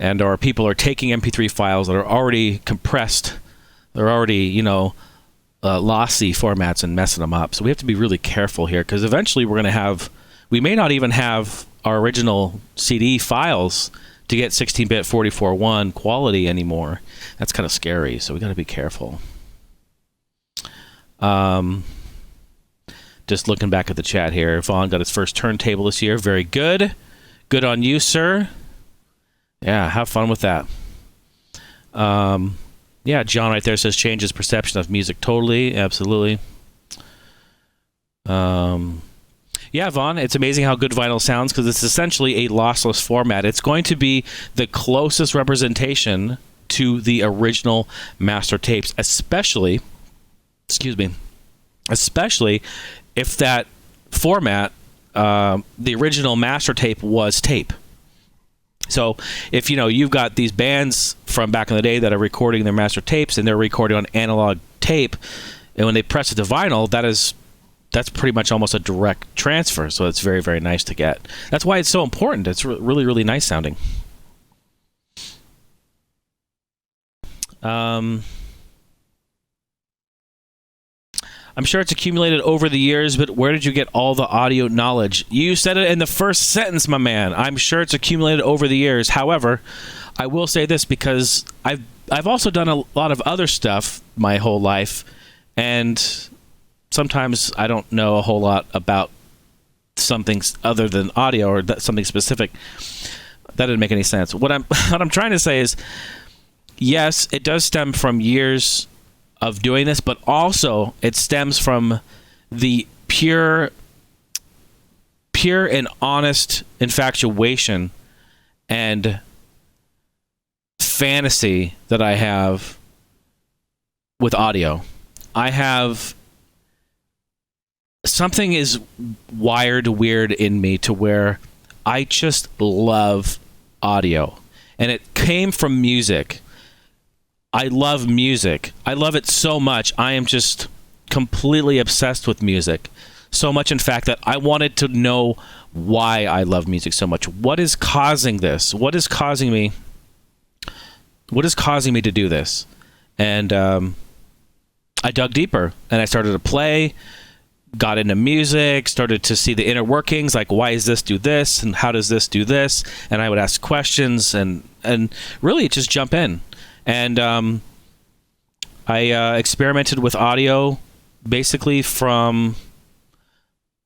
or people are taking MP3 files that are already compressed. They're already, lossy formats and messing them up. So we have to be really careful here, because eventually we may not even have our original CD files to get 16-bit 44.1 quality anymore. That's kind of scary, so we got to be careful. Just looking back at the chat here, Vaughn got his first turntable this year. Very good. Good on you, sir. Yeah, have fun with that. Yeah, John right there says changes perception of music totally. Absolutely. Yeah, Vaughn, it's amazing how good vinyl sounds, because it's essentially a lossless format. It's going to be the closest representation to the original master tapes, especially if that format, the original master tape was tape. So if you've got these bands from back in the day that are recording their master tapes and they're recording on analog tape, and when they press it to vinyl, that's pretty much almost a direct transfer. So it's very, very nice to get. That's why it's so important. It's really, really nice sounding. I'm sure it's accumulated over the years, but where did you get all the audio knowledge? You said it in the first sentence, my man. I'm sure it's accumulated over the years. However, I will say this, because I've also done a lot of other stuff my whole life, and sometimes I don't know a whole lot about something other than audio or something specific. That didn't make any sense. What I'm trying to say is, yes, it does stem from years of doing this, but also it stems from the pure and honest infatuation and fantasy that I have with audio. Something is wired weird in me to where I just love audio, and it came from music. I love music. I love it so much. I am just completely obsessed with music. So much, in fact, that I wanted to know why I love music so much. What is causing this? What is causing me to do this? And I dug deeper, and I started to play, got into music, started to see the inner workings, like why does this do this, and how does this do this? And I would ask questions, and really just jump in. And I experimented with audio basically from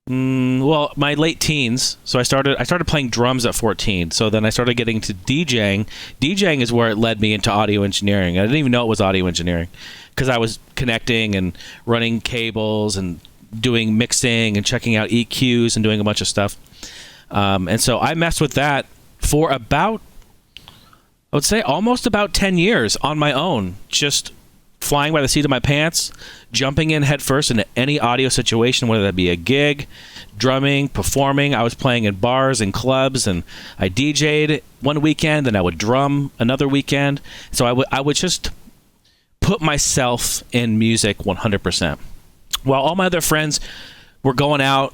my late teens. So I started playing drums at 14. So then I started getting to DJing. DJing is where it led me into audio engineering. I didn't even know it was audio engineering, because I was connecting and running cables and doing mixing and checking out EQs and doing a bunch of stuff. And so I messed with that for I would say almost about 10 years on my own, just flying by the seat of my pants, jumping in headfirst into any audio situation, whether that be a gig, drumming, performing. I was playing in bars and clubs, and I DJ'd one weekend, then I would drum another weekend. So I would just put myself in music 100%. While all my other friends were going out,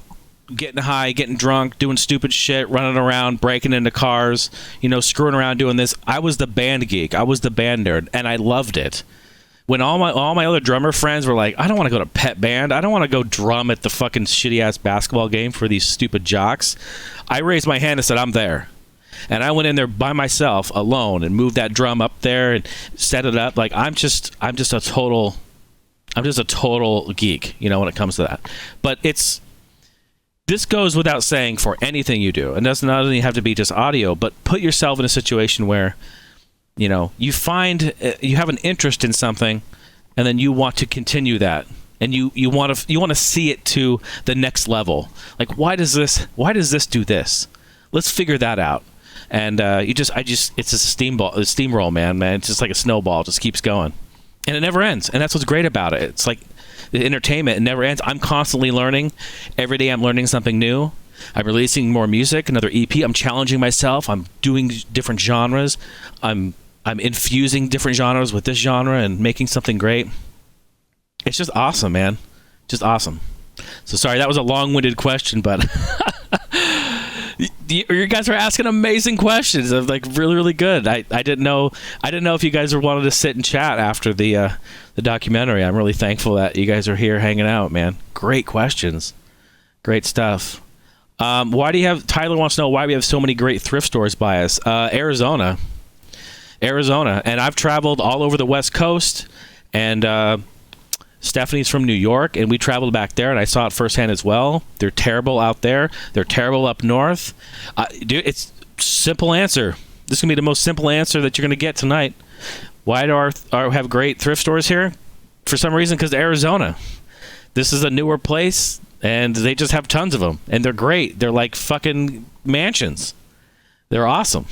getting high, getting drunk, doing stupid shit, running around, breaking into cars, screwing around doing this, I was the band geek. I was the band nerd, and I loved it. When all my other drummer friends were like, I don't want to go to pep band, I don't want to go drum at the fucking shitty ass basketball game for these stupid jocks, I raised my hand and said, I'm there. And I went in there by myself, alone, and moved that drum up there and set it up. Like I'm just a total geek, when it comes to that. But this goes without saying for anything you do. And does not only have to be just audio, but put yourself in a situation where, you find you have an interest in something, and then you want to continue that, and you want to see it to the next level. Like, why does this do this? Let's figure that out. And it's a steamroll, man. It's just like a snowball, it just keeps going, and it never ends. And that's what's great about it. It's like The entertainment, it never ends. I'm constantly learning. Every day I'm learning something new. I'm releasing more music, another EP. I'm challenging myself. I'm doing different genres. I'm infusing different genres with this genre and making something great. It's just awesome, man. Just awesome. So sorry, that was a long-winded question, but you guys were asking amazing questions. Like really, really good. I didn't know if you guys wanted to sit and chat after the documentary. I'm really thankful that you guys are here hanging out, man. Great questions. Great stuff. Why do you have, Tyler wants to know why we have so many great thrift stores by us. Arizona. And I've traveled all over the West Coast, and Stephanie's from New York, and we traveled back there, and I saw it firsthand as well. They're terrible out there. They're terrible up north. Dude, it's simple answer. This is going to be the most simple answer that you're going to get tonight. Why do our have great thrift stores here? For some reason, because Arizona. This is a newer place, and they just have tons of them, and they're great. They're like fucking mansions. They're awesome.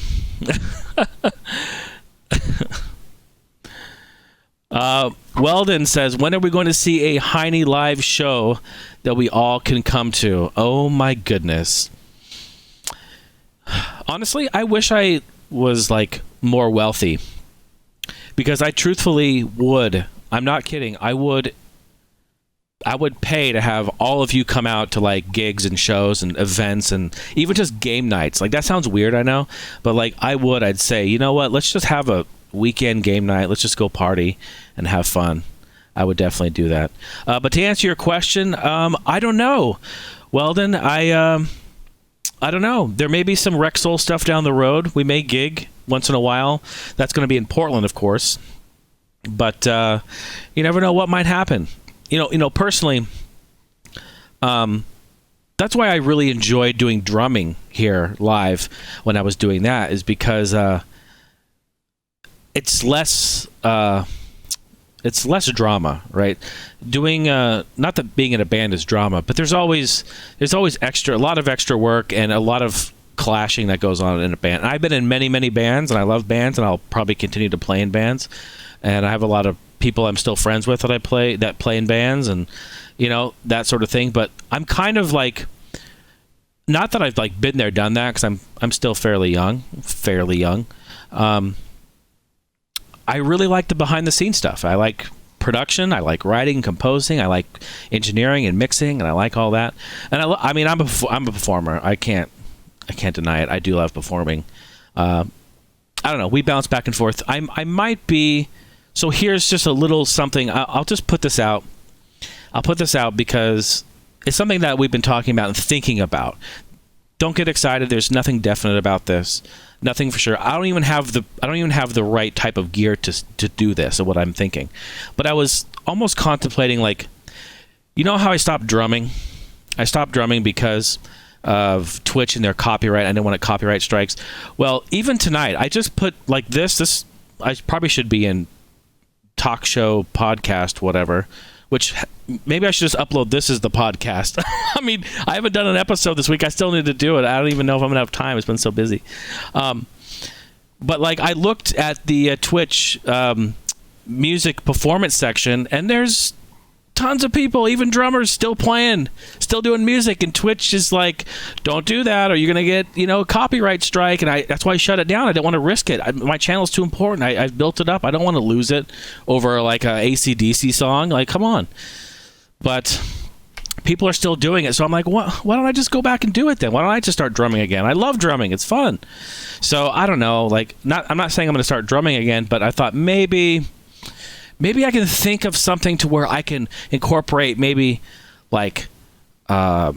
Weldon says, when are we going to see a Heine live show that we all can come to? Oh my goodness. Honestly, I wish I was like more wealthy, because I truthfully would. I'm not kidding. I would pay to have all of you come out to like gigs and shows and events and even just game nights. Like, that sounds weird, I know, but like I'd say, you know what? Let's just have a weekend game night. Let's just go party and have fun. I would definitely do that. But to answer your question, I don't know, Weldon. I don't know. There may be some Rexall stuff down the road. We may gig once in a while. That's going to be in Portland, of course. But you never know what might happen. You know, personally, that's why I really enjoyed doing drumming here live when I was doing that, is because it's less drama, right? Doing not that being in a band is drama, but there's always a lot of extra work and a lot of clashing that goes on in a band. And I've been in many bands, and I love bands, and I'll probably continue to play in bands. And I have a lot of people I'm still friends with that play in bands, and you know, that sort of thing. But I'm kind of like, not that I've like been there, done that, because I'm still fairly young. I really like the behind the scenes stuff. I like production. I like writing, composing. I like engineering and mixing, and I like all that. And I mean, I'm a performer. I can't deny it. I do love performing. I don't know. We bounce back and forth. I might be. So here's just a little something. I'll just put this out. I'll put this out because it's something that we've been talking about and thinking about. Don't get excited. There's nothing definite about this. Nothing for sure. I don't even have the right type of gear to do this, or what I'm thinking. But I was almost contemplating, like, you know how I stopped drumming? I stopped drumming because of Twitch and their copyright. I didn't want copyright strikes. Well, even tonight, I just put like this. I probably should be in talk show, podcast, whatever, which maybe I should just upload this as the podcast. I mean, I haven't done an episode this week. I still need to do it. I don't even know if I'm gonna have time. It's been so busy. But like, I looked at the Twitch music performance section, and there's tons of people, even drummers, still playing, still doing music, and Twitch is like, don't do that or you're gonna get, you know, a copyright strike. And that's why I shut it down. I didn't want to risk it. My channel's too important. I've built it up. I don't want to lose it over like a AC/DC song. Like, come on. But people are still doing it, so I'm like, why don't I just go back and do it then? Why don't I just start drumming again? I love drumming. It's fun. So I don't know, like, I'm not saying I'm gonna start drumming again, but I thought maybe I can think of something to where I can incorporate maybe like a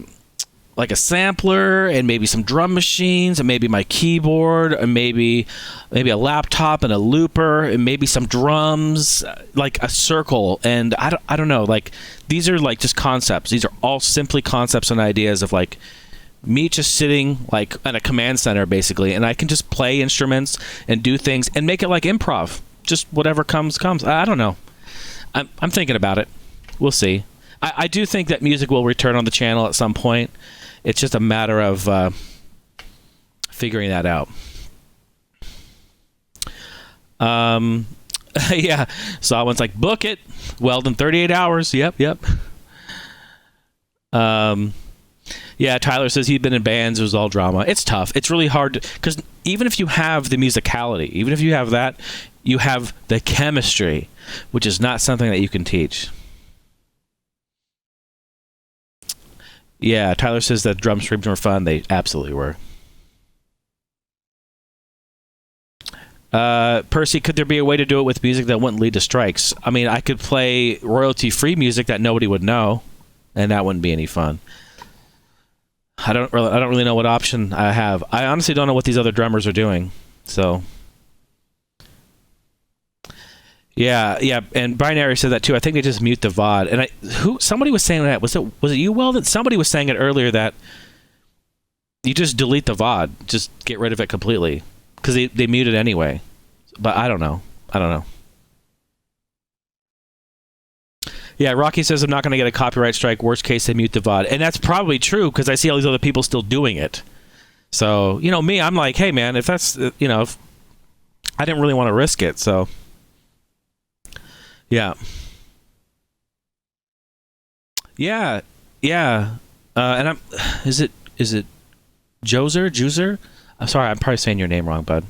sampler and maybe some drum machines and maybe my keyboard and maybe a laptop and a looper and maybe some drums, like a circle. And I don't know, like, these are like just concepts. These are all simply concepts and ideas of like me just sitting like at a command center basically, and I can just play instruments and do things and make it like improv. Just whatever comes. I don't know. I'm thinking about it. We'll see. I do think that music will return on the channel at some point. It's just a matter of figuring that out. Yeah. Saw one's like, book it. Weldon, 38 hours. Yep. Yeah, Tyler says he'd been in bands. It was all drama. It's tough. It's really hard because even if you have the musicality, even if you have that, you have the chemistry, which is not something that you can teach. Yeah, Tyler says that drum streams were fun. They absolutely were. Percy, could there be a way to do it with music that wouldn't lead to strikes? I mean, I could play royalty-free music that nobody would know, and that wouldn't be any fun. I don't really know what option I have. I honestly don't know what these other drummers are doing. So, yeah, and Binary said that too. I think they just mute the VOD. And somebody was saying that was it you, Weldon? Somebody was saying it earlier that you just delete the VOD, just get rid of it completely because they mute it anyway. But I don't know. Yeah, Rocky says I'm not going to get a copyright strike. Worst case, they mute the VOD. And that's probably true because I see all these other people still doing it. So, me, I'm like, hey, man, if that's, if I didn't really want to risk it. So, yeah. Yeah. And is it Joser? I'm sorry, I'm probably saying your name wrong, bud.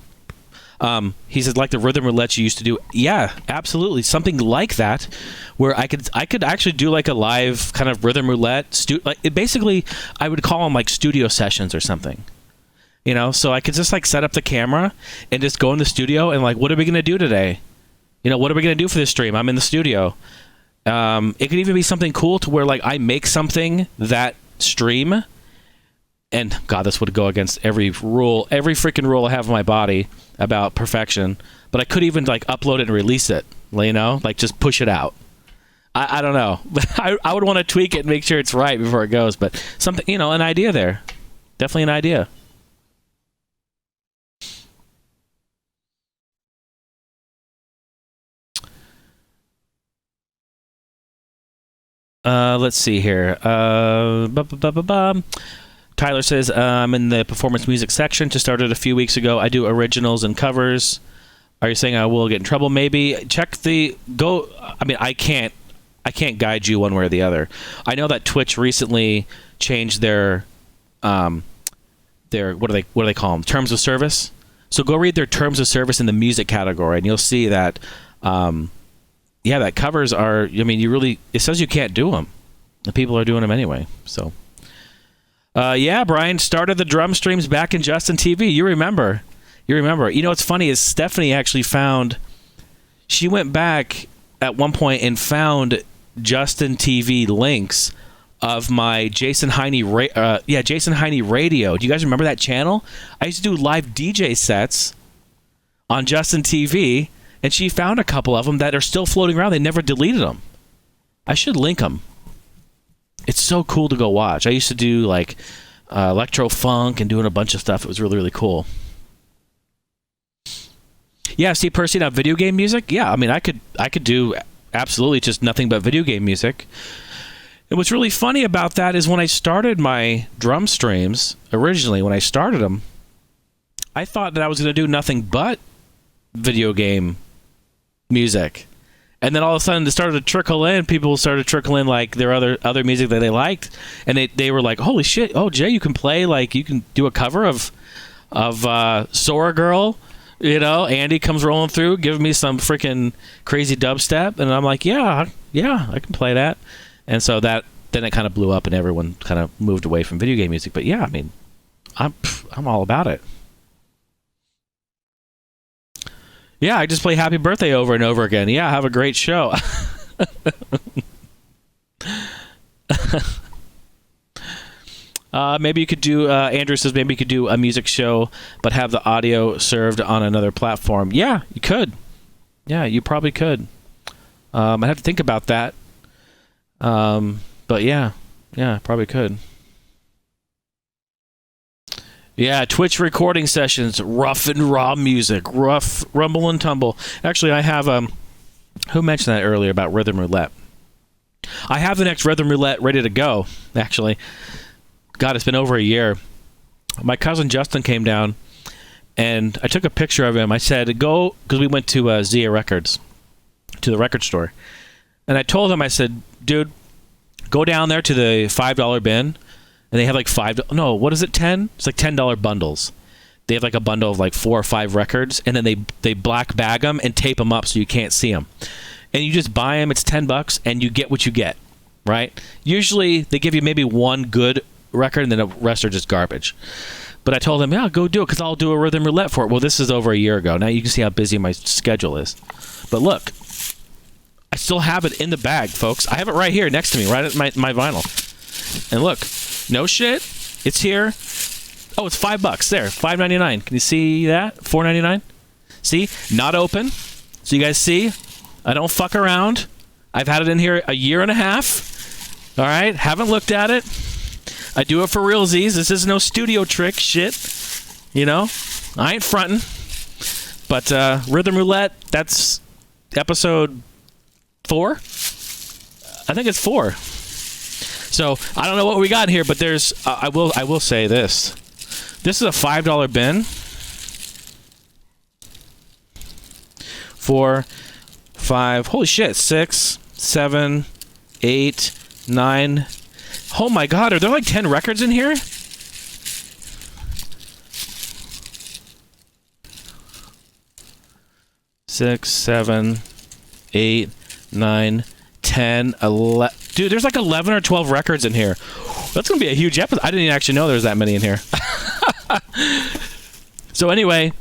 He says, like the rhythm roulette you used to do. Yeah, absolutely. Something like that, where I could actually do like a live kind of rhythm roulette. Basically, I would call them like studio sessions or something. So I could just like set up the camera and just go in the studio and like, what are we going to do today? What are we going to do for this stream? I'm in the studio. It could even be something cool to where like I make something that stream. And God, this would go against every freaking rule I have in my body about perfection. But I could even like upload it and release it, like just push it out. I don't know. I would want to tweak it and make sure it's right before it goes. But something, an idea there. Definitely an idea. Let's see here. Tyler says, I'm in the performance music section. Just started a few weeks ago. I do originals and covers. Are you saying I will get in trouble? Maybe. I can't guide you one way or the other. I know that Twitch recently changed their what do they call them? Terms of service. So go read their terms of service in the music category, and you'll see that, that covers are. It says you can't do them. The people are doing them anyway. So. Brian started the drum streams back in Justin TV. You remember. What's funny is Stephanie actually she went back at one point and found Justin TV links of my Jason Heine Radio. Do you guys remember that channel? I used to do live DJ sets on Justin TV, and she found a couple of them that are still floating around. They never deleted them. I should link them. It's so cool to go watch. I used to do like electro funk and doing a bunch of stuff. It was really, really cool. Yeah, Steve Percy, now video game music. Yeah, I could do absolutely just nothing but video game music. And what's really funny about that is when I started my drum streams originally, when I started them, I thought that I was going to do nothing but video game music. And then all of a sudden, it started to trickle in. People started to trickle in like their other music that they liked, and they were like, "Holy shit! Oh, Jay, you can play like you can do a cover of Sora Girl." Andy comes rolling through, giving me some freaking crazy dubstep, and I'm like, "Yeah, I can play that." And so then it kind of blew up, and everyone kind of moved away from video game music. But yeah, I'm all about it. Yeah, I just play Happy Birthday over and over again. Yeah, have a great show. Maybe you could do, Andrew says, maybe you could do a music show, but have the audio served on another platform. Yeah, you could. Yeah, you probably could. I'd have to think about that. But yeah, probably could. Yeah, Twitch recording sessions, rough and raw music, rough rumble and tumble. Actually, I have who mentioned that earlier about rhythm roulette? I have the next rhythm roulette ready to go. Actually, God, it's been over a year. My cousin Justin came down, and I took a picture of him. I said, "Go," because we went to Zia Records, to the record store. And I told him, I said, dude, go down there to the $5 bin, and they have like what is it, 10? It's like $10 bundles. They have like a bundle of like 4 or 5 records, and then they black bag them and tape them up so you can't see them. And you just buy them. It's $10, and you get what you get, right? Usually they give you maybe one good record, and then the rest are just garbage. But I told him, yeah, go do it, because I'll do a rhythm roulette for it. Well, this is over a year ago. Now you can see how busy my schedule is. But look, I still have it in the bag, folks. I have it right here next to me, right at my vinyl. And look, no shit, it's here. Oh, it's $5 there, $5.99. Can you see that? $4.99. See, not open. So you guys see, I don't fuck around. I've had it in here a year and a half. All right, haven't looked at it. I do it for realsies. This is no studio trick shit. You know, I ain't fronting. But Rhythm Roulette, that's episode 4. I think it's 4. So I don't know what we got here, but there's. I will say this. This is a $5 bin. 4, 5. Holy shit! 6, 7, 8, 9. Oh my God! Are there like 10 records in here? Six, 7, 8, 9, 10, 11. Dude, there's like 11 or 12 records in here. That's gonna be a huge episode. I didn't even actually know there was that many in here. So anyway,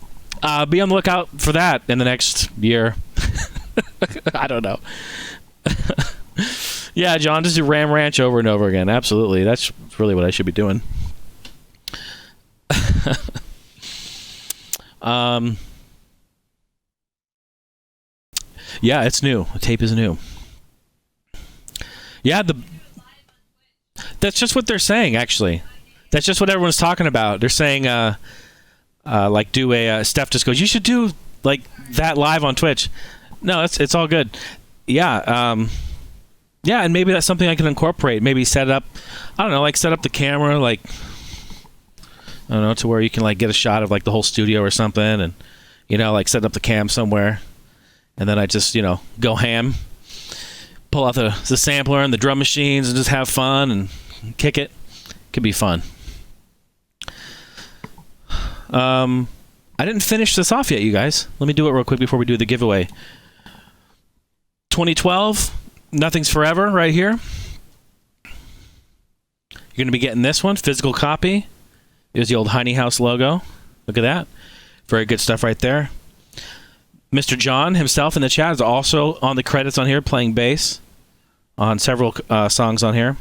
be on the lookout for that in the next year. I don't know. Yeah, John, just do Ram Ranch over and over again. Absolutely. That's really what I should be doing. Yeah, it's new. The tape is new. Yeah, that's just what they're saying, actually. That's just what everyone's talking about. They're saying, like, do a... Steph just goes, you should do, like, that live on Twitch. No, it's all good. Yeah, yeah, and maybe that's something I can incorporate. Maybe set up, I don't know, like set up the camera, like, I don't know, to where you can like get a shot of like the whole studio or something, and you know, like set up the cam somewhere, and then I just, you know, go ham, pull out the sampler and the drum machines and just have fun and kick it. Could be fun. I didn't finish this off yet, you guys. Let me do it real quick before we do the giveaway. 2012. Nothing's Forever right here. You're going to be getting this one, physical copy. There's the old Heine House logo. Look at that. Very good stuff right there. Mr. John himself in the chat is also on the credits on here, playing bass on several songs on here.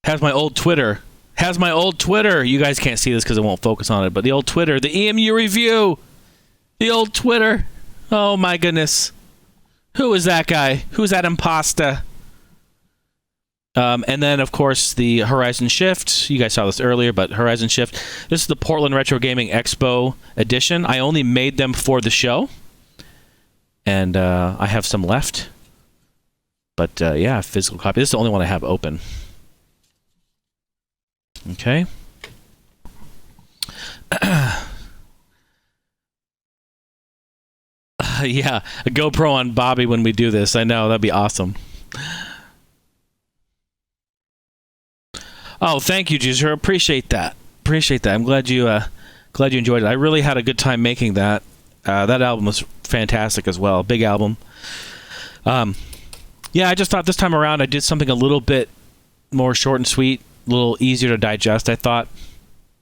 Has my old Twitter. You guys can't see this because it won't focus on it, but the old Twitter, the EMU review. The old Twitter. Oh my goodness. Who is that guy? Who's that imposter? And then, of course, the Horizon Shift. You guys saw this earlier, but Horizon Shift. This is the Portland Retro Gaming Expo edition. I only made them for the show. And I have some left. But, yeah, physical copy. This is the only one I have open. Okay. Yeah, a GoPro on Bobby when we do this. I know, that'd be awesome. Oh, thank you, Juicer. Appreciate that. I'm glad you enjoyed it. I really had a good time making that. That album was fantastic as well. Big album. Yeah, I just thought this time around I did something a little bit more short and sweet, a little easier to digest, I thought.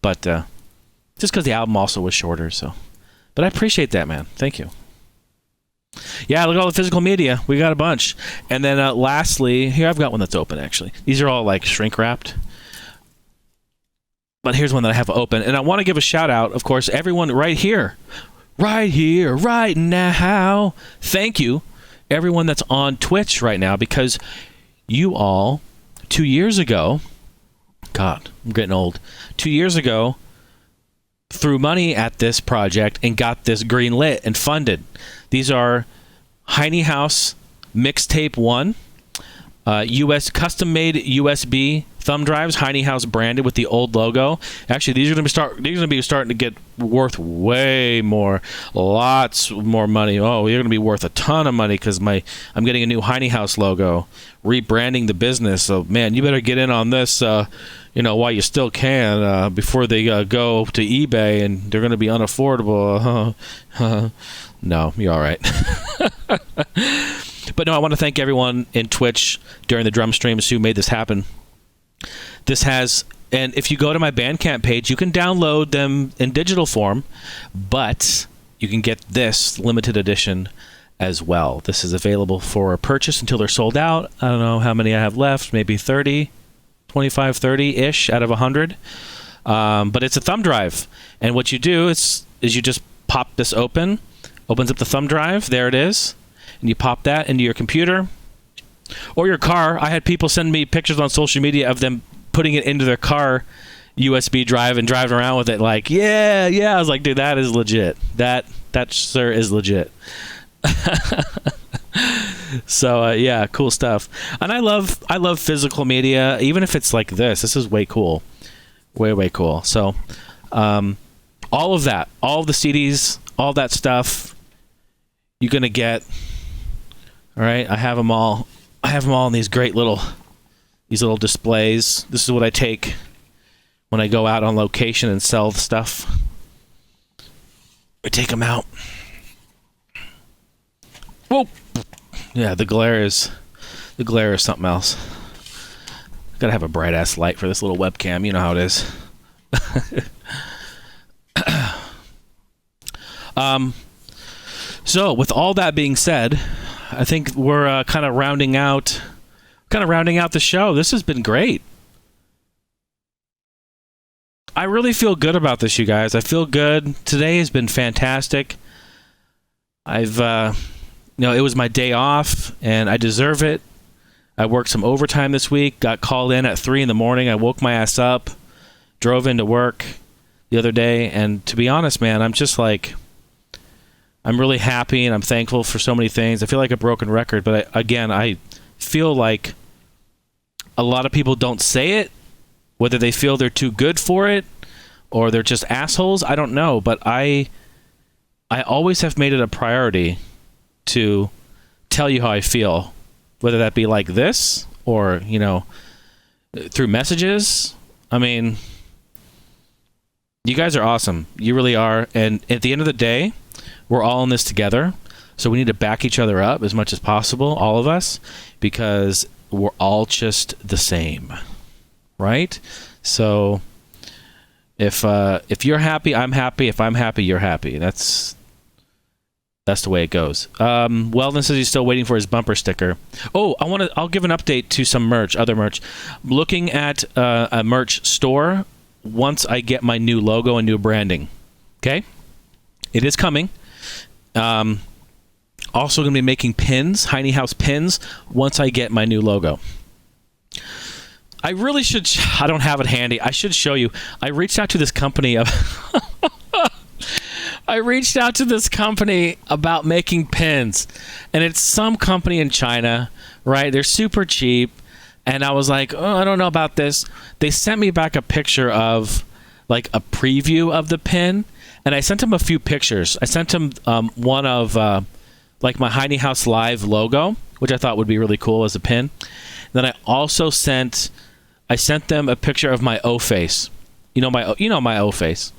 But just because the album also was shorter, so. But I appreciate that, man. Thank you. Yeah, look at all the physical media. We got a bunch. And then lastly, here I've got one that's open, actually. These are all like shrink wrapped. But here's one that I have open. And I want to give a shout out, of course, everyone right here, right now. Thank you, everyone that's on Twitch right now, because you all, 2 years ago, God, I'm getting old. 2 years ago, threw money at this project and got this green lit and funded. These are Heine House Mixtape 1. US custom-made USB thumb drives, Heine House branded with the old logo. Actually, these are going to be starting to get worth way more, lots more money. Oh, you're going to be worth a ton of money because I'm getting a new Heine House logo, rebranding the business. So man, you better get in on this, while you still can, before they go to eBay and they're going to be unaffordable. No, you're all right. But no, I want to thank everyone in Twitch during the drum streams who made this happen. And if you go to my Bandcamp page, you can download them in digital form, but you can get this limited edition as well. This is available for purchase until they're sold out. I don't know how many I have left, maybe 30, 25, 30-ish out of 100. But it's a thumb drive. And what you do is you just pop this open, opens up the thumb drive, there it is, and you pop that into your computer or your car. I had people send me pictures on social media of them putting it into their car USB drive and driving around with it like, yeah. I was like, dude, that is legit. That sir is legit. So yeah, cool stuff. And I love physical media, even if it's like this. This is way cool. Way cool. So all of that, all the CDs, all that stuff you're going to get. All right, I have them all in these great little displays. This is what I take when I go out on location and sell the stuff. I take them out. Whoa! Yeah, the glare is something else. Gotta have a bright ass light for this little webcam. You know how it is. So with all that being said, I think we're kind of rounding out the show. This has been great. I really feel good about this, you guys. I feel good. Today has been fantastic. It was my day off, and I deserve it. I worked some overtime this week, got called in at 3 in the morning. I woke my ass up, drove into work the other day, and to be honest, man, I'm just like, I'm really happy and I'm thankful for so many things. I feel like a broken record, but I feel like a lot of people don't say it, whether they feel they're too good for it or they're just assholes. I don't know, but I always have made it a priority to tell you how I feel, whether that be like this or, through messages. I mean, you guys are awesome. You really are. And at the end of the day, we're all in this together. So we need to back each other up as much as possible, all of us, because we're all just the same. Right? So if you're happy, I'm happy. If I'm happy, you're happy. That's the way it goes. Weldon says he's still waiting for his bumper sticker. Oh, I'll give an update to some other merch. I'm looking at a merch store once I get my new logo and new branding. Okay? It is coming. Also going to be making pins, Heine House pins, once I get my new logo. I really should. I don't have it handy. I should show you. I reached out to this company. I reached out to this company about making pins, and it's some company in China, right? They're super cheap, and I was like, oh, I don't know about this. They sent me back a picture of like a preview of the pin, and I sent them a few pictures. I sent them one of like my Heine House Live logo, which I thought would be really cool as a pin. Then I also sent them a picture of my O face. You know my O face.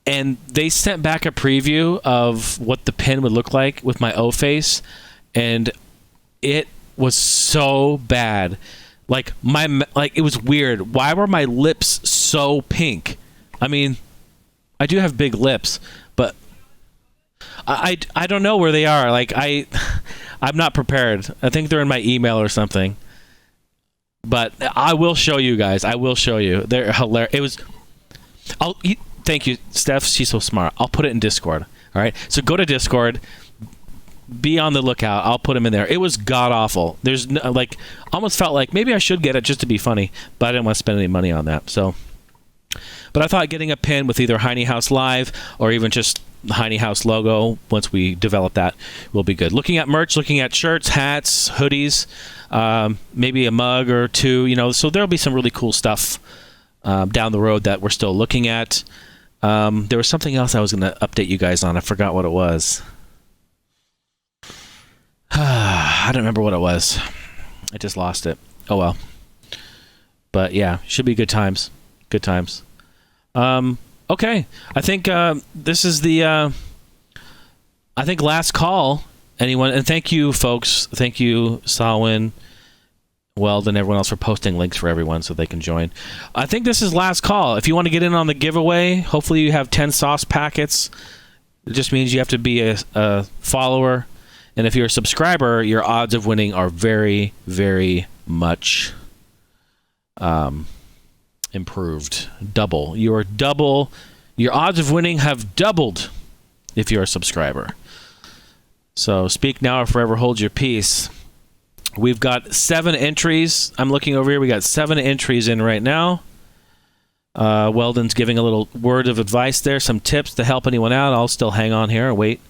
And they sent back a preview of what the pin would look like with my O face, and it was so bad. Like it was weird. Why were my lips so pink? I mean, I do have big lips, but I don't know where they are. Like I'm not prepared. I think they're in my email or something. But I will show you guys. I will show you. They're hilarious. Thank you, Steph. She's so smart. I'll put it in Discord. All right. So go to Discord. Be on the lookout. I'll put them in there. It was god awful. There's almost felt like maybe I should get it just to be funny, but I didn't want to spend any money on that. So But I thought getting a pin with either Heine House Live or even just the Heine House logo, once we develop that, will be good. Looking at merch, looking at shirts, hats, hoodies, maybe a mug or two, so there'll be some really cool stuff down the road that we're still looking at. There was something else I was going to update you guys on. I forgot what it was. I don't remember what it was. I just lost it. Oh well. But yeah, should be good times. Good times. Okay. I think this is the I think last call. Anyone, and thank you folks. Thank you, Salwin, Weldon, and everyone else for posting links for everyone so they can join. I think this is last call. If you want to get in on the giveaway, hopefully you have 10 sauce packets. It just means you have to be a follower. And if you're a subscriber, your odds of winning are very, very much improved. Double. Your odds of winning have doubled if you're a subscriber. So speak now or forever hold your peace. We've got 7 entries. I'm looking over here. We got 7 entries in right now. Weldon's giving a little word of advice there, some tips to help anyone out. I'll still hang on here and wait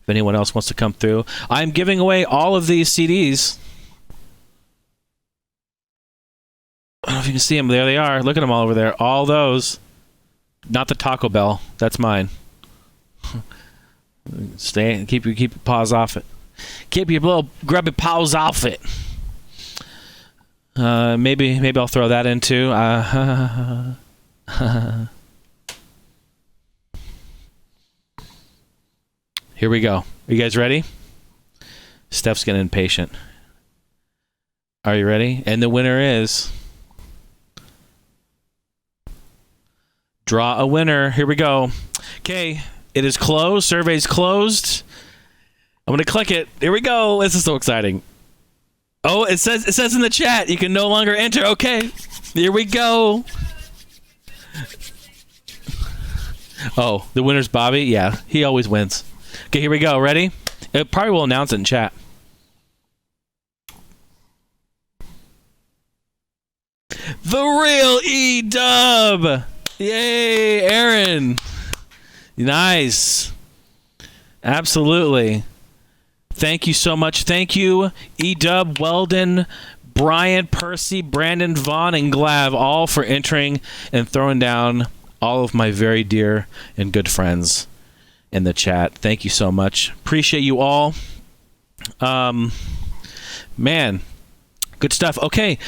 if anyone else wants to come through. I'm giving away all of these CDs. I don't know if you can see them. There they are. Look at them all over there. All those. Not the Taco Bell. That's mine. Keep your paws off it. Keep your little grubby paws off it. Maybe I'll throw that in too. Here we go. Are you guys ready? Steph's getting impatient. Are you ready? And the winner is... Draw a winner. Here we go. Okay, it is closed. Survey's closed. I'm going to click it. Here we go. This is so exciting. Oh, it says in the chat you can no longer enter. Okay, here we go. Oh, the winner's Bobby? Yeah, he always wins. Okay, here we go. Ready? It probably will announce it in chat. The real E-Dub! Yay, Erin! Nice. Absolutely. Thank you so much. Thank you, E-Dub, Weldon, Brian, Percy, Brandon, Vaughn, and Glav, all for entering and throwing down all of my very dear and good friends in the chat. Thank you so much. Appreciate you all. Man, good stuff. Okay,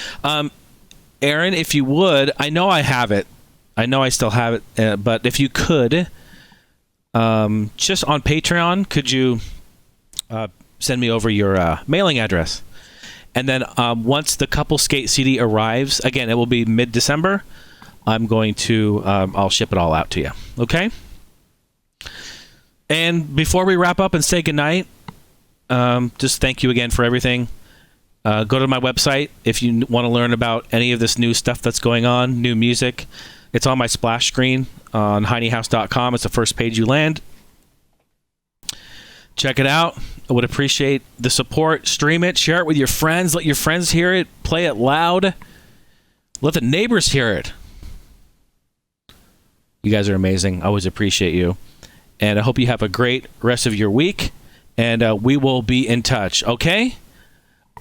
Erin, if you would, I know I have it. I know I still have it, but if you could, just on Patreon, could you send me over your mailing address? And then once the Couple Skate CD arrives, again, it will be mid-December, I'm going to, I'll ship it all out to you. Okay? And before we wrap up and say goodnight, just thank you again for everything. Go to my website if you want to learn about any of this new stuff that's going on, new music. It's on my splash screen on HeineHouse.com. It's the first page you land. Check it out. I would appreciate the support. Stream it. Share it with your friends. Let your friends hear it. Play it loud. Let the neighbors hear it. You guys are amazing. I always appreciate you. And I hope you have a great rest of your week. And we will be in touch. Okay?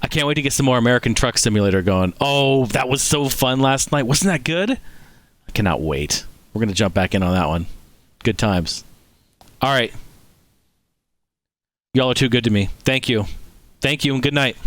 I can't wait to get some more American Truck Simulator going. Oh, that was so fun last night. Wasn't that good? I cannot wait. We're going to jump back in on that one. Good times. All right. Y'all are too good to me. Thank you. Thank you and good night.